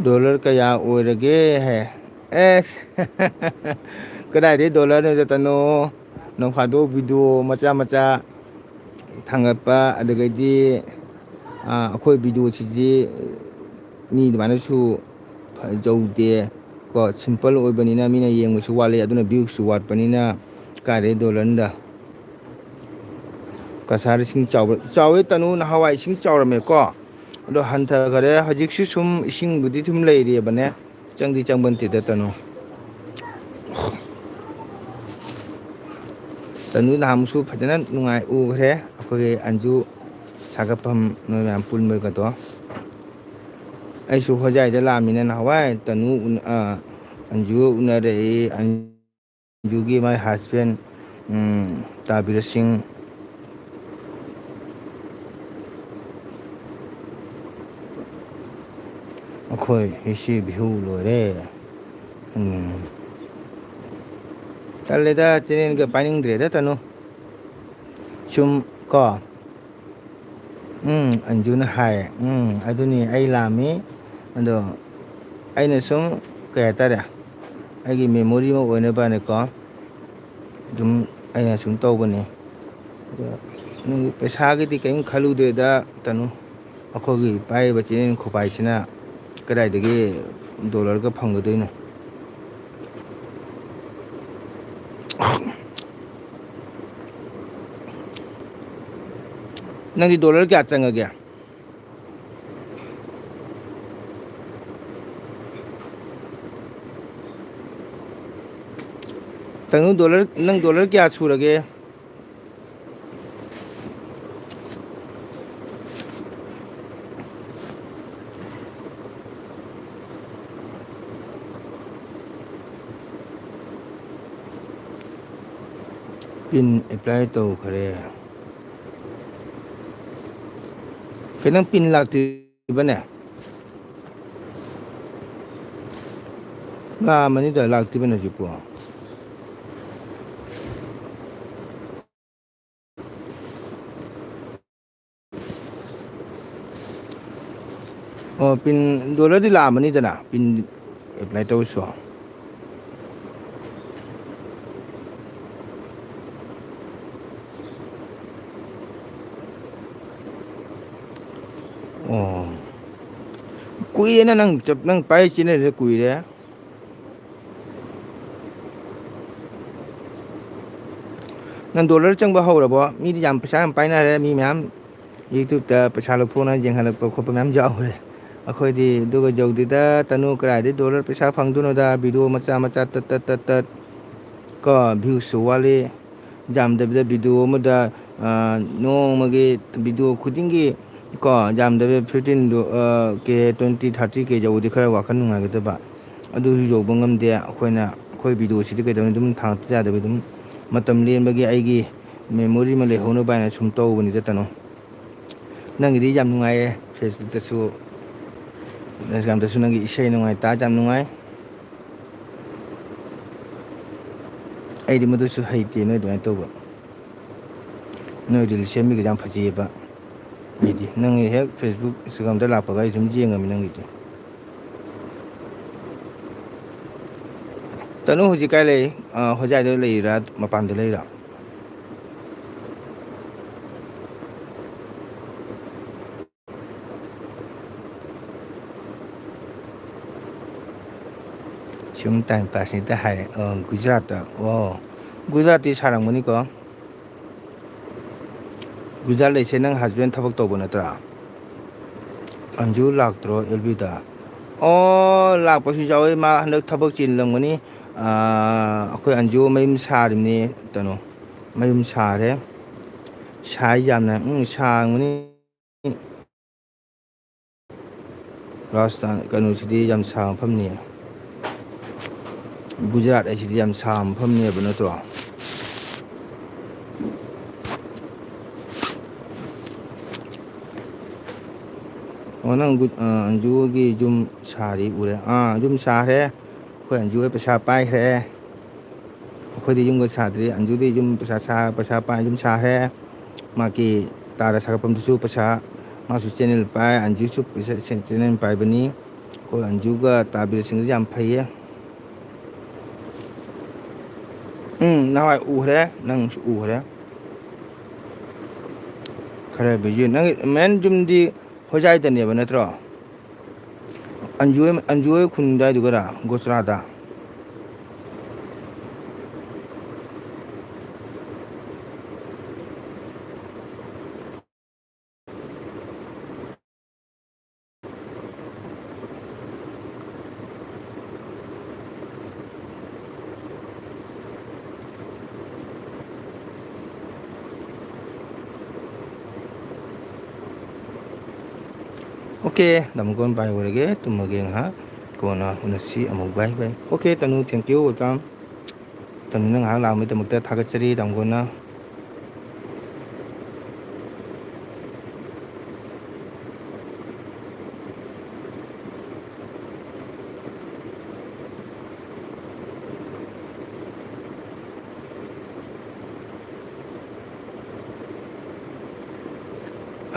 Dollar kaya oirage hai. Kadai de dollar ne tanu nong phado video macha thangapa adagadi akhoi video chiji ni dmana su jawde ko simple oibanina mina yengmusu wale aduna views su watpanina kare dollar nda kasar sing chawe tanu na hawai sing chawrame ko ado hantha gare hajiksu sum ising budi thum leiri bane changdi changbanti da tanu na hamsu phajana nungai u gre akhoi anju sagapam no yam pulmer ka to ai su hojai da lamina na hawai tanu anju unare anju gi my husband tabir singh akhoi hisi bihu lore taleda chenen ga paning dre da tanu sum ko anjuna hai aduni ai lami ando aina sum kaya tare aigi memory mo oine bane ko dum aina sum tawbani nung pesa gi ti kaim khalu de da tanu akhogi pai ba chenen khopai sina kadai dagi dollar ga phangdoino nangi dollar kya changa gya tanu dollar kya surage pin apply to khare kenang pin lakti bane la mani da lakti bane jipu pin dollar di la mani da na pin apply to so kuire na nang pai chine re kuire nang dollar changba hawrabo mi jam pesa am paina re mi myam YouTube ta pesa lok thona jeng halak pa khopa myam jaw re ꯑꯩꯈꯣꯏꯗꯤ ꯑꯗꯨꯒ ꯌꯧꯗꯦꯗ ꯇꯅꯨ ꯀꯗꯥꯏꯗꯩ ꯗꯣꯂꯔ ꯄꯩꯁꯥ ꯐꯪꯗꯣꯏꯅꯣꯗ ꯚꯤꯗꯤꯑꯣ ꯃꯆꯥ ꯃꯆꯥ ꯇꯠ ꯀꯣ ꯚ꯭ꯌꯨꯁꯨ ꯋꯥꯠꯂꯤ ꯌꯥꯝꯗꯕꯤꯗ ꯚꯤꯗꯤꯑꯣ ꯑꯃꯗ ꯅꯣꯡꯃꯒꯤ ꯚꯤꯗꯤꯑꯣ ꯈꯨꯗꯤꯡꯒꯤ ꯀꯣ ꯌꯥꯝꯗꯕꯤꯗ 15 K 20 30 K ꯌꯧꯕꯗꯤ ꯈꯔ ꯋꯥꯈꯜ ꯅꯨꯡꯉꯥꯏꯒꯗꯕ ꯑꯗꯨꯁꯨ ꯌꯧꯕ ꯉꯝꯗꯦ ꯑꯩꯈꯣꯏ ꯚꯤꯗꯤꯑꯣꯁꯤꯗꯤ ꯀꯩꯗꯧꯅꯤ ꯑꯗꯨꯝ ꯊꯥꯡꯇ ꯌꯥꯗꯕꯤ ꯑꯗꯨꯝ ꯃꯇꯝ ꯂꯦꯟꯕꯒꯤ ꯑꯩꯒꯤ ꯃꯦꯃꯣꯔꯤ ꯑꯃ ꯂꯩꯍꯧꯅꯕ ꯍꯥꯏꯅ ꯁꯨꯝ ꯇꯧꯕꯅꯤꯗ ꯇꯅꯣ ꯅꯪꯒꯤꯗꯤ ꯌꯥꯝ ꯅꯨꯡꯉꯥꯏꯌꯦ ꯐꯦꯁꯕꯨꯛꯇꯁꯨ ꯏꯟꯁꯇꯥꯒ꯭ꯔꯥꯝꯗꯁꯨ ꯅꯪꯒꯤ ꯏꯁꯩ ꯅꯨꯡꯉꯥꯏ ꯇꯥ ꯌꯥꯝ ꯅꯨꯡꯉꯥꯏ ꯑꯩꯗꯤ ꯃꯗꯨꯁꯨ ꯍꯩꯇꯦ ꯅꯣꯏ ꯑꯗꯨꯃꯥꯏꯅ ꯇꯧꯕ ꯅꯣꯏ ꯔꯤꯜ ꯁꯦꯝꯕꯤꯒꯗꯣ ꯌꯥꯝ ꯐꯖꯩꯑꯕ ꯑꯩꯗꯤ ꯅꯪꯒꯤ ꯍꯦꯛ ꯐꯦꯁꯕꯨꯛ ꯏꯟꯁꯇꯥꯒ꯭ꯔꯥꯝꯗ ꯂꯥꯛꯄꯒ ꯑꯩ ꯁꯨꯝ ꯌꯦꯡꯉꯝꯃꯤ ꯅꯪꯒꯤꯗꯤ ꯇꯅꯨ ꯍꯧꯖꯤꯛ ꯀꯥꯏ ꯂꯩ ꯍꯣꯖꯥꯏꯗ ꯂꯩꯔꯤꯔꯥ ꯃꯄꯥꯟꯗ ꯂꯩꯔꯤꯔꯥ ꯁꯨꯝ ꯇꯥꯏꯝ ꯄꯥꯁꯅꯤꯗ ꯍꯥꯏ ꯒꯨꯖꯔꯥꯠꯇ ꯑꯣ ꯒꯨꯖꯔꯥꯠꯇꯤ ꯁꯥꯔꯝꯒꯅꯤꯀꯣ ꯒꯨꯖꯔꯥꯠ ꯂꯩꯁꯦ ꯅꯪ ꯍꯁꯕꯦꯟ ꯊꯕꯛ ꯇꯧꯕ ꯅꯠꯇ꯭ꯔꯥ ꯑꯟꯖꯨ ꯂꯥꯛꯇ꯭ꯔꯣ ꯑꯦꯜꯕꯤꯗ ꯑꯣ ꯂꯥꯛꯄꯁꯨ ꯌꯥꯎꯋꯤ ꯃꯥ ꯍꯟꯗꯛ ꯊꯕꯛ ꯆꯤꯜꯂꯝꯒꯅꯤ ꯑꯩꯈꯣꯏ ꯑꯟꯖꯨ ꯃꯌꯨꯝ ꯁꯥꯔꯤꯕꯅꯤ ꯀꯩꯅꯣ ꯃꯌꯨꯝ ꯁꯥꯔꯦ ꯁꯥꯏ ꯌꯥꯝꯅ ꯁꯥꯡꯕꯅꯤ ꯔꯥꯖꯁꯊꯥꯟ ꯀꯩꯅꯣꯁꯤꯗꯤ ꯌꯥꯝ ꯁꯥꯕ ꯃꯐꯝꯅꯤ ꯒꯨꯖꯔꯥꯠ ꯍꯥꯏꯁꯤꯗꯤ ꯌꯥꯝ ꯁꯥꯕ ꯃꯐꯝꯅꯦꯕ ꯅꯠꯇ꯭ꯔꯣ ꯑꯣ ꯅꯪ ꯑꯟꯖꯨꯒꯤ ꯌꯨꯝ ꯁꯥꯔꯤ ꯎꯔꯦ ꯌꯨꯝ ꯁꯥꯈ꯭ꯔꯦ ꯑꯩꯈꯣꯏ ꯑꯟꯖꯨ ꯄꯩꯁꯥ ꯄꯥꯏꯈ꯭ꯔꯦ ꯑꯩꯈꯣꯏꯗꯤ ꯌꯨꯝꯒ ꯁꯥꯗ꯭ꯔꯤ ꯑꯟꯖꯨꯗꯤ ꯌꯨꯝ ꯄꯩꯁꯥ ꯄꯥꯏ ꯌꯨꯝ ꯁꯥꯈ꯭ꯔꯦ ꯃꯥꯒꯤ ꯇꯥꯗ ꯁꯥꯒꯠꯐꯝꯗꯨꯁꯨ ꯄꯩꯁꯥ ꯃꯥꯁꯨ ꯆꯦꯟꯅꯦꯜ ꯄꯥꯏ ꯑꯟꯖꯨꯁꯨ ꯆꯦꯟꯅꯦꯜ ꯄꯥꯏꯕꯅꯤ ꯑꯩꯈꯣꯏ ꯑꯟꯖꯨꯒ ꯇꯥꯕꯤꯔꯁꯤꯡꯁꯨ ꯌꯥꯝ ꯐꯩꯌꯦ ꯅꯍꯥꯟꯋꯥꯏ ꯎꯈ꯭ꯔꯦ ꯅꯪꯁꯨ ꯎꯈ꯭ꯔꯦ ꯈꯔ ꯕꯤꯖꯤ ꯅꯪ ꯃꯦꯟ ꯌꯨꯝꯗꯤ ꯍꯣꯖꯥꯏꯗꯅꯦꯕ ꯅꯠꯇ꯭ꯔꯣ ꯑꯟꯖꯨ ꯍꯣꯏ ꯈꯨꯟ ꯑꯗꯨꯋꯥꯏꯗꯨꯒꯔꯥ ꯒꯣꯆꯔꯥꯗ ꯑꯣꯀꯦ ꯇꯥꯃꯣ ꯕꯥꯏ ꯑꯣꯏꯔꯒꯦ ꯇꯨꯝꯃꯒꯦ ꯉꯥꯏꯍꯥꯛ ꯀꯣꯟꯅ ꯎꯅꯁꯤ ꯑꯃꯨꯛ ꯕꯥꯏ ꯕꯥꯏ ꯑꯣꯀꯦ ꯇꯅꯨ ꯊꯦꯡꯀ꯭ꯌꯨ ꯋꯦꯜꯀꯝ ꯇꯅꯨꯅ ꯉꯥꯏꯍꯥꯛ ꯂꯥꯛꯑꯝꯕꯒꯤꯗꯃꯛꯇ ꯊꯥꯒꯠꯆꯔꯤ ꯇꯥꯃꯣꯅ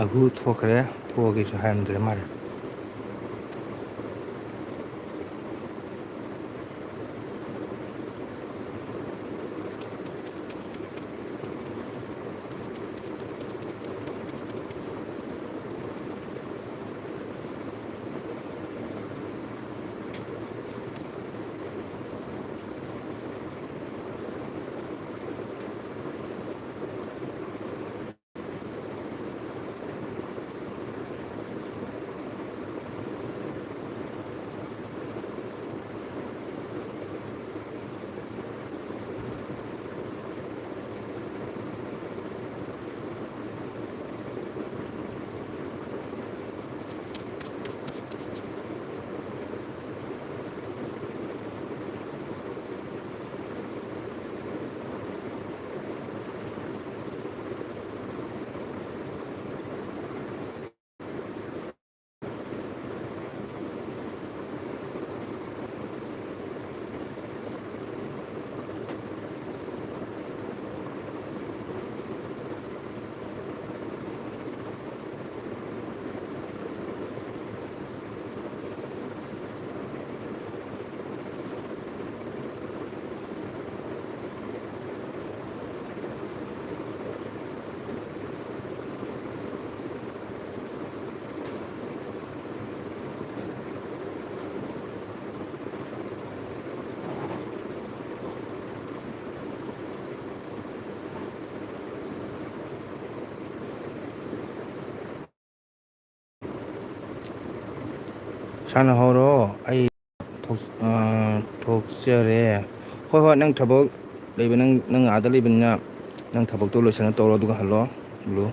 ꯑꯒꯨ ꯊꯣꯛꯈ꯭ꯔꯦ ꯊꯣꯛꯑꯒꯦꯁꯨ ꯍꯥꯏꯔꯝꯗ꯭ꯔꯦ ꯃꯥꯜꯂꯦ ꯁꯥꯟꯅꯍꯧꯔꯣ ꯑꯩ ꯊꯣꯛꯆꯔꯦ ꯍꯣꯏ ꯍꯣꯏ ꯅꯪ ꯊꯕꯛ ꯂꯩꯕ ꯅꯪ ꯑꯥꯗ ꯂꯩꯕꯅꯤꯅ ꯅꯪ ꯊꯕꯛꯇꯣ ꯂꯣꯏꯁꯟꯅ ꯇꯧꯔꯣ ꯑꯗꯨꯒ ꯍꯜꯂꯣ ꯕ꯭ꯂꯨ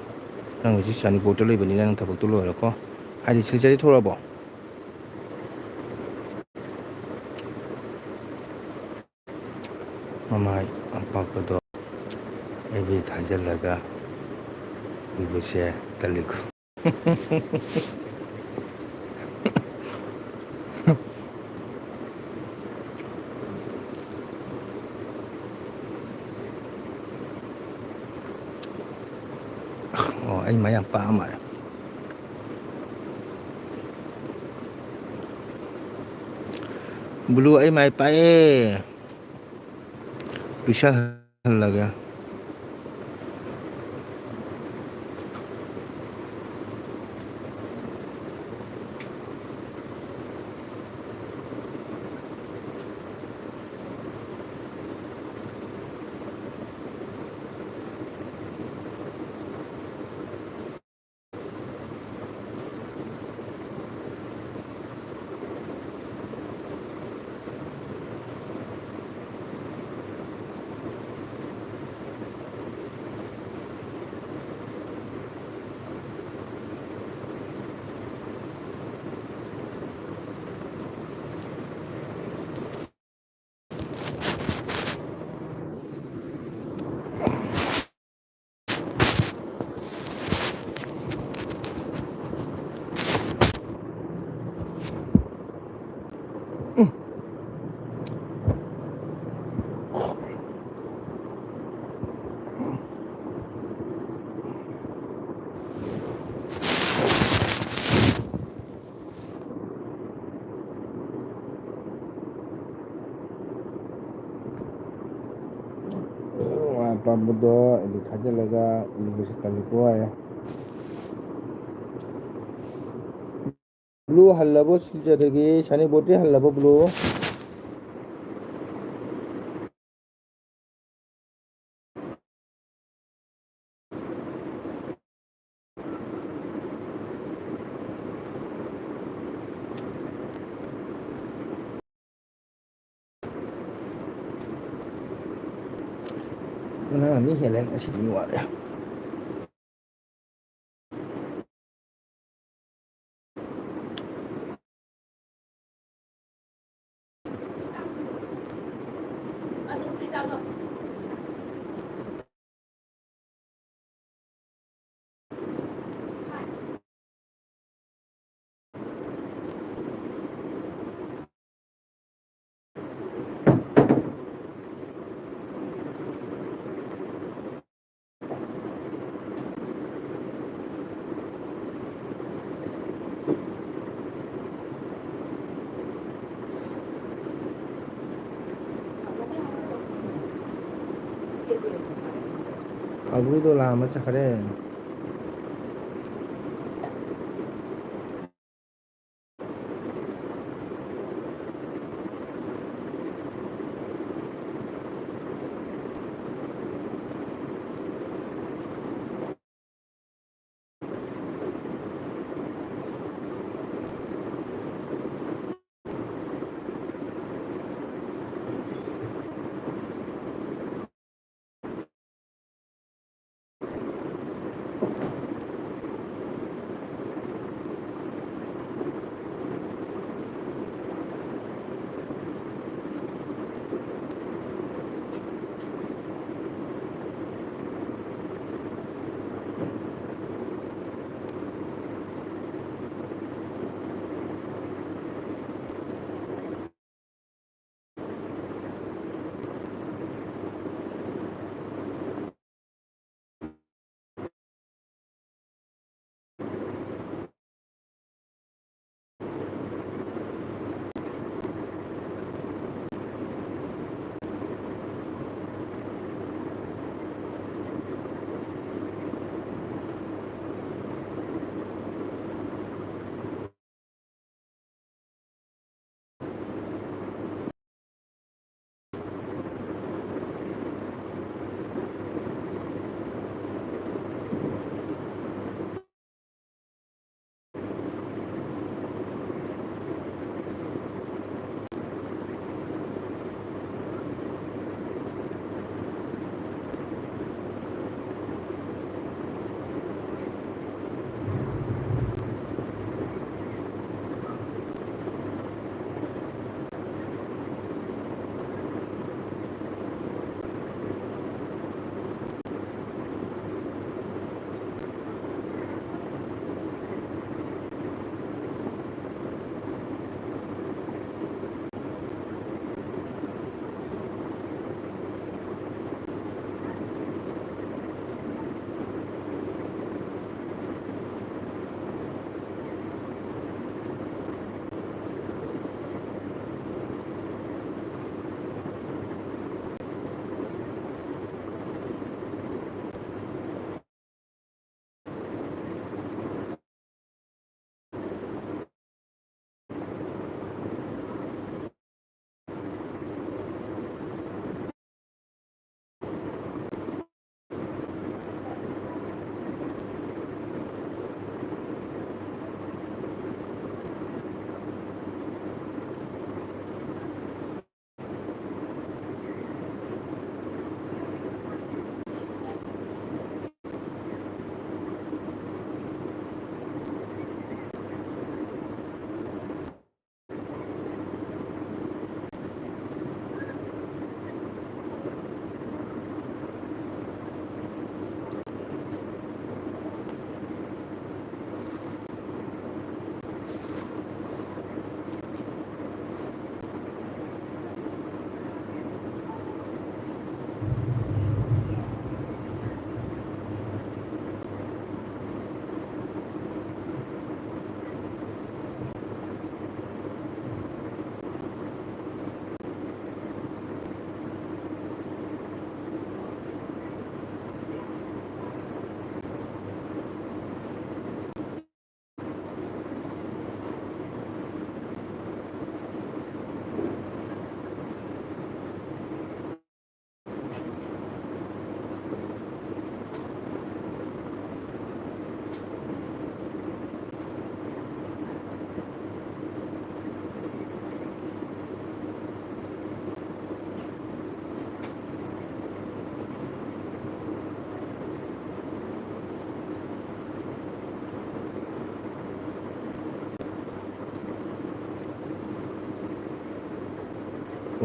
ꯅꯪ ꯍꯧꯖꯤꯛ ꯆꯥꯅꯤꯄꯨꯔꯗ ꯂꯩꯕꯅꯤꯅ ꯅꯪ ꯊꯕꯛꯇꯣ ꯂꯣꯏꯔꯣꯀꯣ ꯍꯥꯏꯗꯤ ꯁꯤꯜꯆꯔꯗꯤ ꯊꯣꯛꯂꯛꯑꯕꯣ ꯃꯃꯥꯏ ꯑꯄꯥꯛꯄꯗꯣ ꯑꯦꯕꯤ ꯊꯥꯖꯤꯜꯂꯒ ꯎꯕꯁꯦ ꯇꯜꯂꯤꯀꯣ ꯑꯣ ꯑꯩ ꯃꯌꯥꯝ ꯄꯥꯛꯑ ꯃꯥꯜꯂꯦ ꯕ꯭ꯂꯨ ꯑꯩ ꯃꯥꯏ ꯄꯥꯛꯑꯦ ꯄꯤꯛꯁꯜꯍꯜꯂꯒꯦ ꯑꯄꯥꯛꯄꯗꯣ ꯑꯗꯨ ꯊꯥꯖꯤꯜꯂꯒ ꯎꯕꯁꯦ ꯇꯜꯂꯤꯀꯣ ꯍꯥꯏꯌꯦ ꯕ꯭ꯂꯨ ꯍꯜꯂꯕꯣ ꯁꯤꯜꯆꯔꯗꯒꯤ ꯁꯥꯅꯤꯄꯣꯔꯗꯩ ꯍꯜꯂꯕꯣ ꯕ꯭ꯂꯨ ꯅꯪ ꯑꯅꯤ ꯍꯦꯜꯂꯦ ꯉꯁꯤꯗꯤ ꯃꯤ ꯋꯥꯠꯂꯦ ꯑꯕꯨꯗꯣ ꯂꯥꯛꯑꯝꯃ ꯆꯠꯈ꯭ꯔꯦ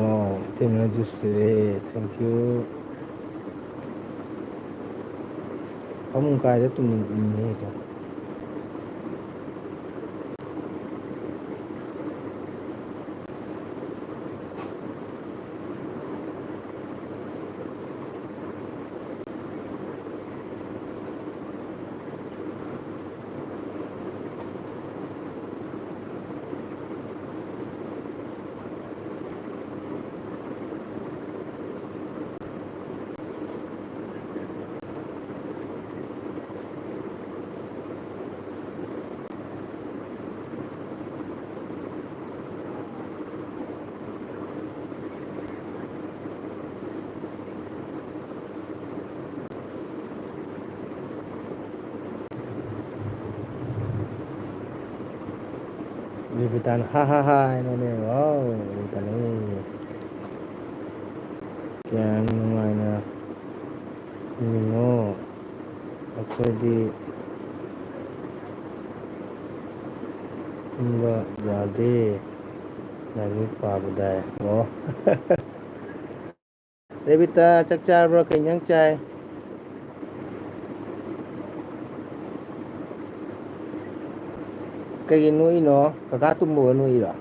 ꯋꯥꯎ ꯏꯇꯩꯃꯅ ꯖꯨꯁ ꯄꯤꯔꯛꯑꯦ ꯊꯦꯡꯀ꯭ꯌꯨ ꯐꯃꯨꯡ ꯀꯥꯏꯗ ꯇꯨꯝꯅꯤꯡꯉꯦ ꯍꯦꯛꯇ ꯔꯦꯕꯤꯇꯥꯅ ꯍꯥ ꯍꯥꯏꯅꯅꯦ ꯋꯥꯎ ꯔꯦꯕꯤꯇꯥꯅ ꯀꯌꯥꯝ ꯅꯨꯡꯉꯥꯏꯅ ꯍꯤꯡꯉꯤꯅꯣ ꯑꯩꯈꯣꯏꯗꯤ ꯇꯨꯝꯕ ꯌꯥꯗꯦ ꯂꯥꯏꯔꯤꯛ ꯄꯥꯕꯗ ꯑꯣ ꯔꯦꯕꯤꯇꯥ ꯆꯥꯛ ꯆꯥꯔꯕ꯭ꯔꯣ ꯀꯩ ꯏꯟꯖꯥꯡ ꯆꯥꯏ ꯀꯩꯒꯤ ꯅꯣꯛꯏꯅꯣ ꯀꯀꯥ ꯇꯨꯝꯃꯨꯕ ꯅꯣꯛꯏꯔꯣ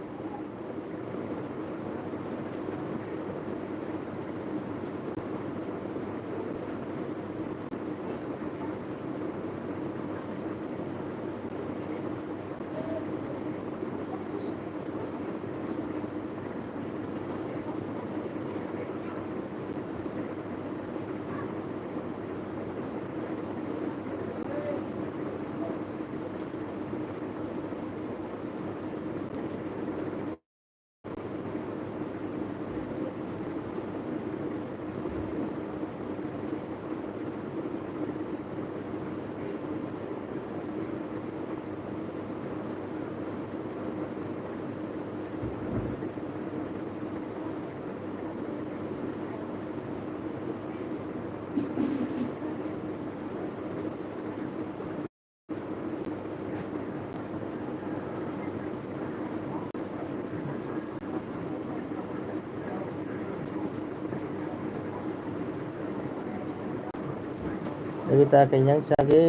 ꯔꯦꯕꯤꯇꯥ ꯀꯩ ꯏꯟꯖꯥꯡ ꯆꯥꯒꯦ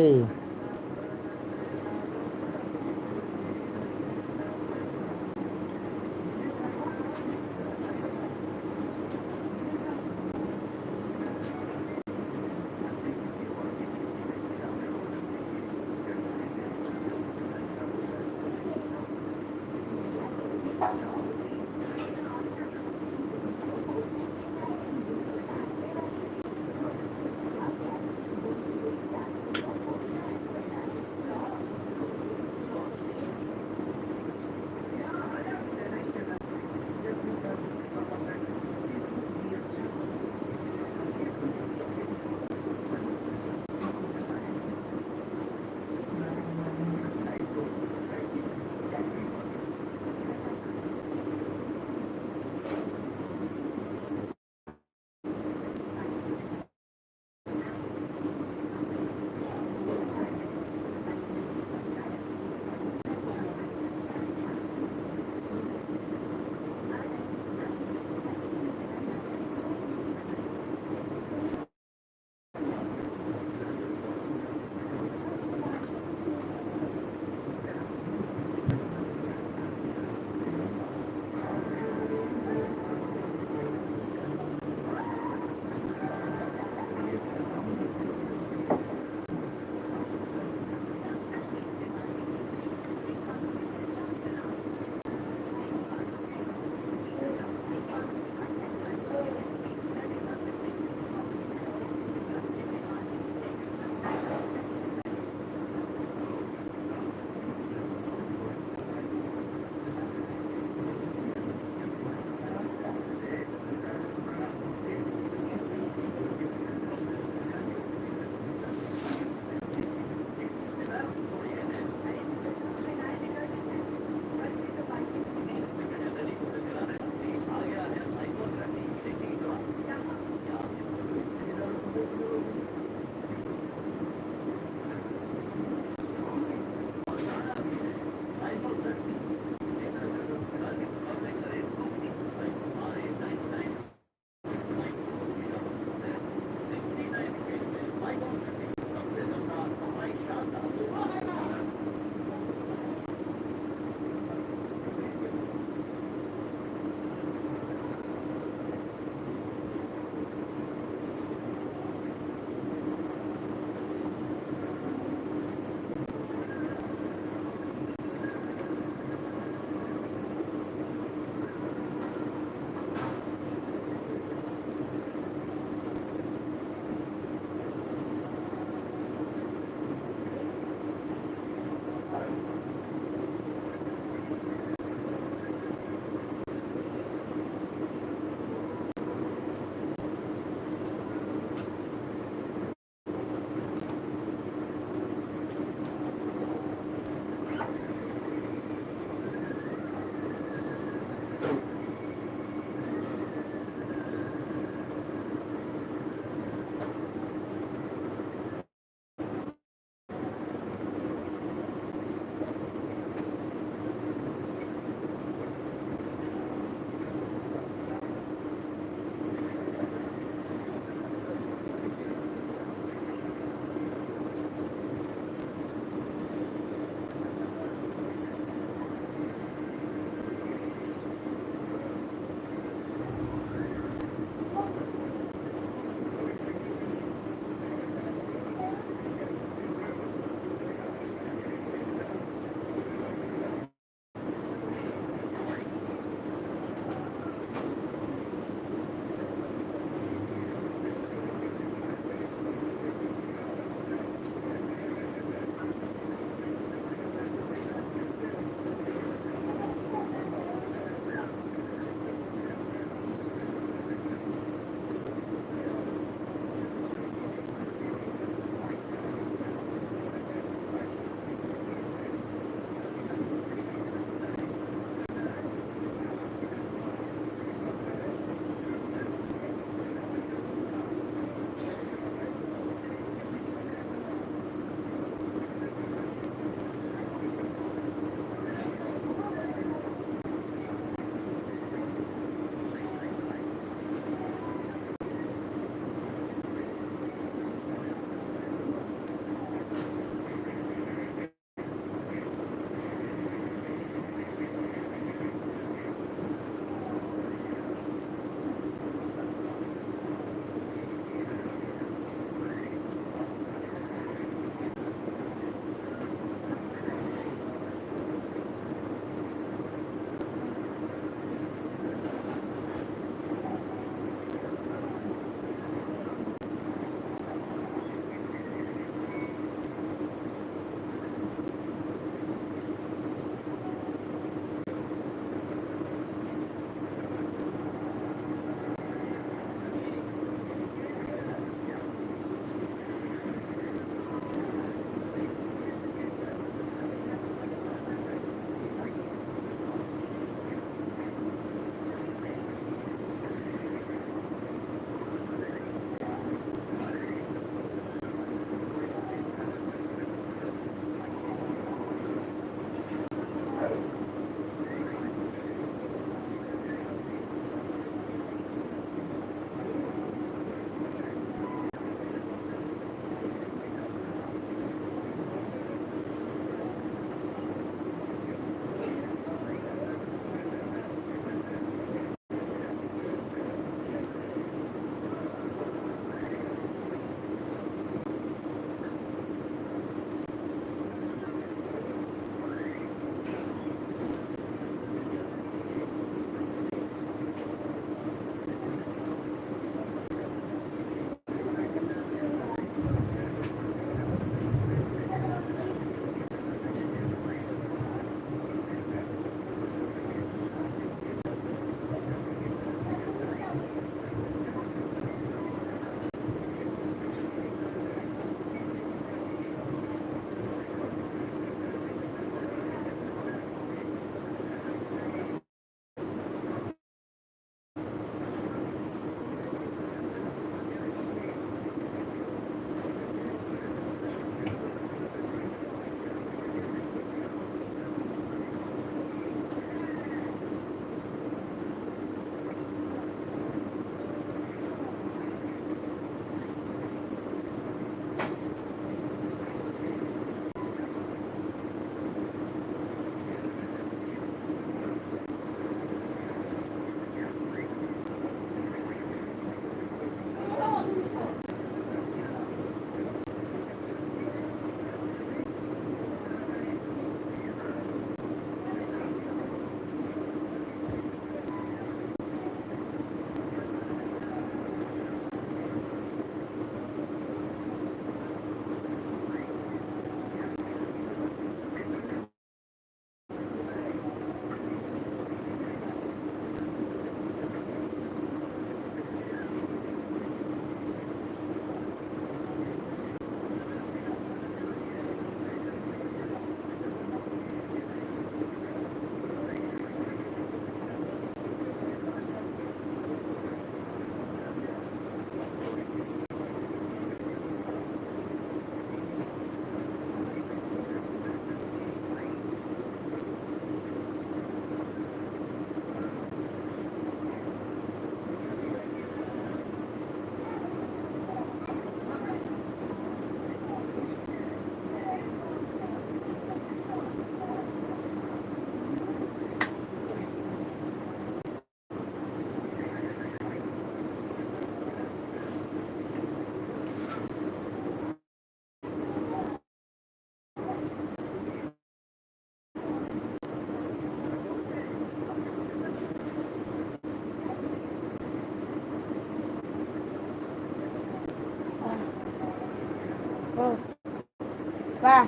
봐.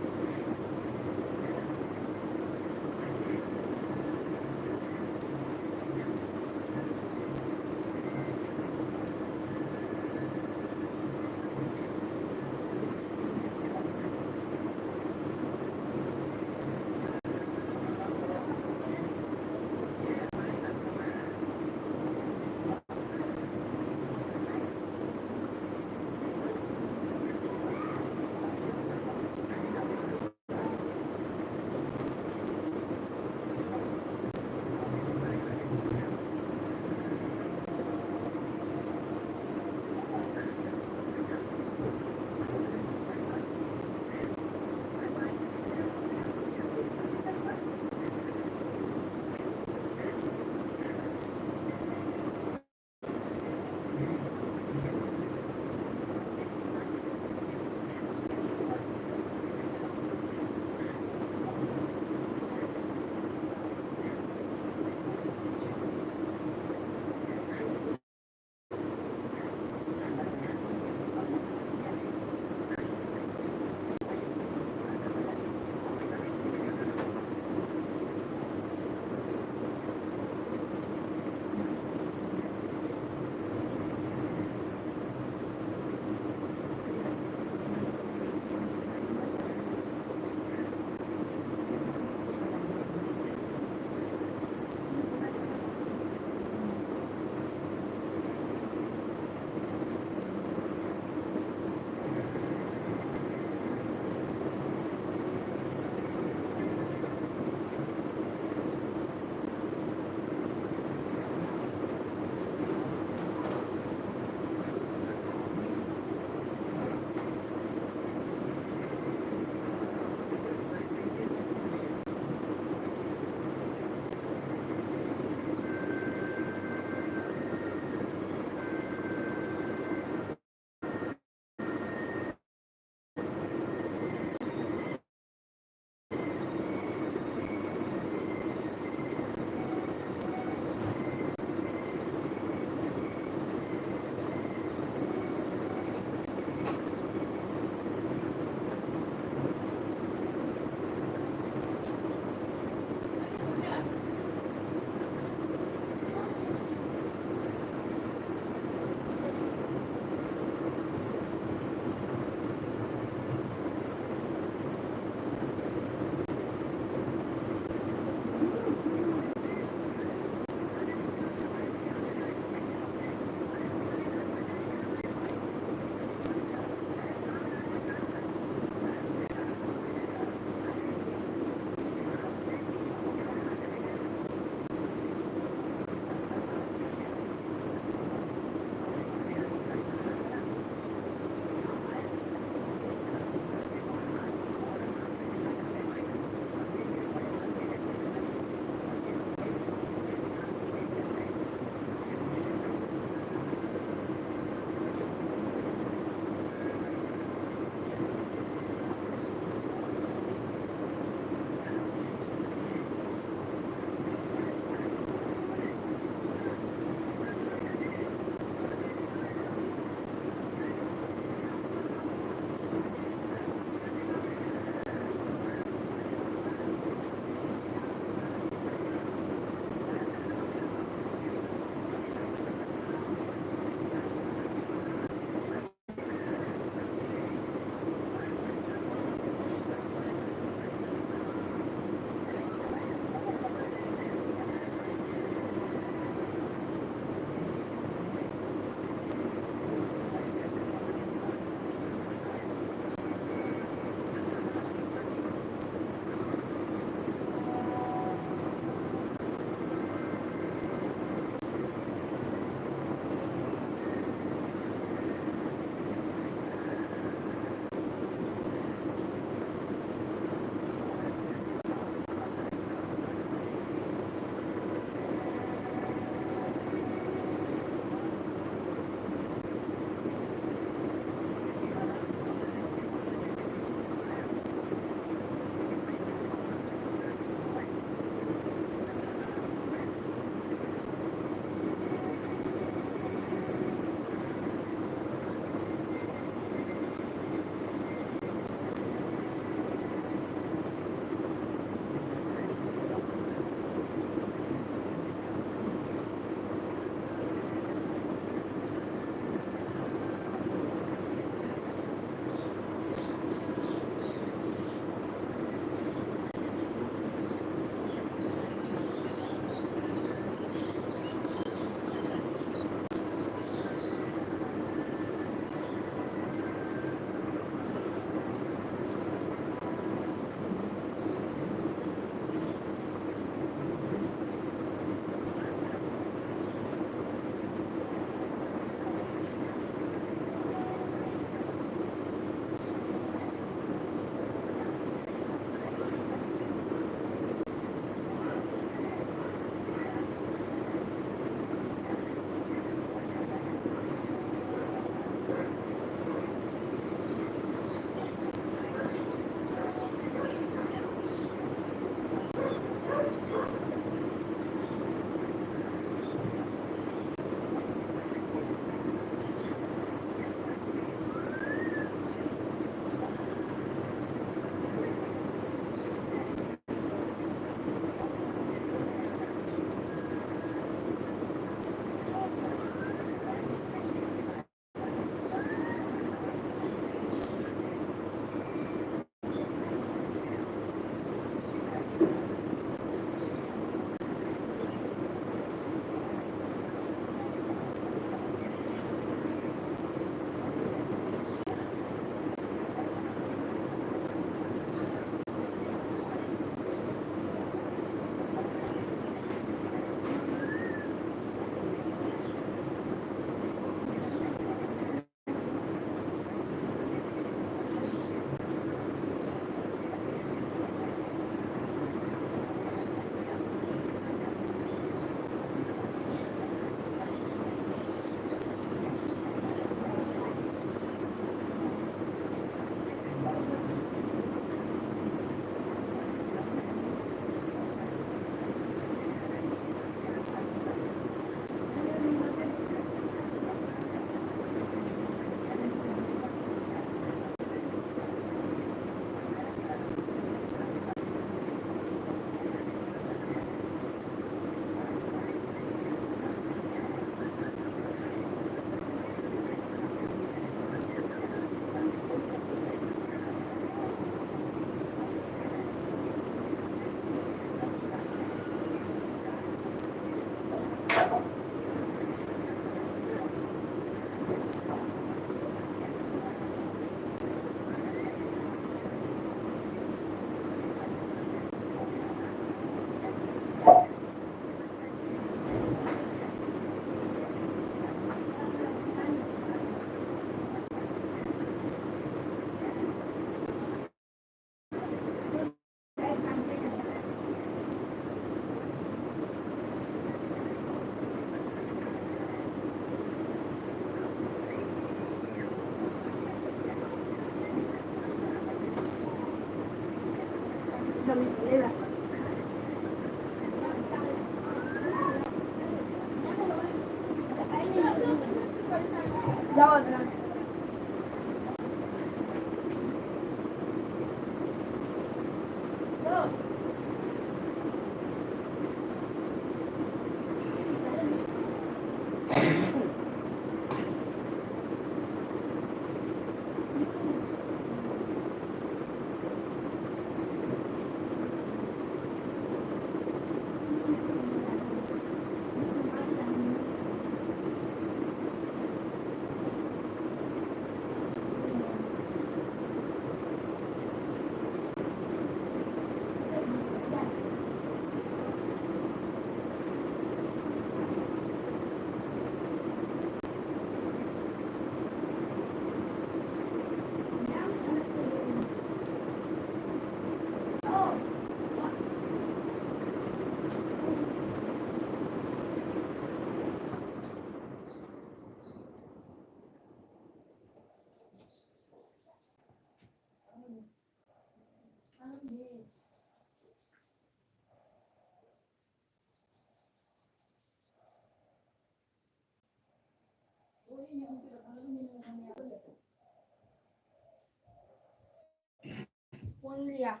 원리야.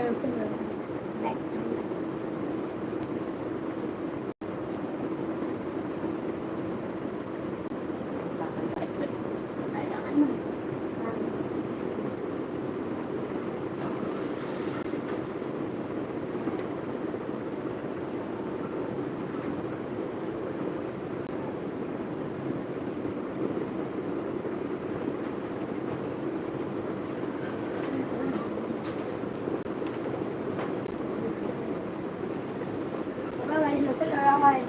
Bác ấy nó sẽ ra ngoài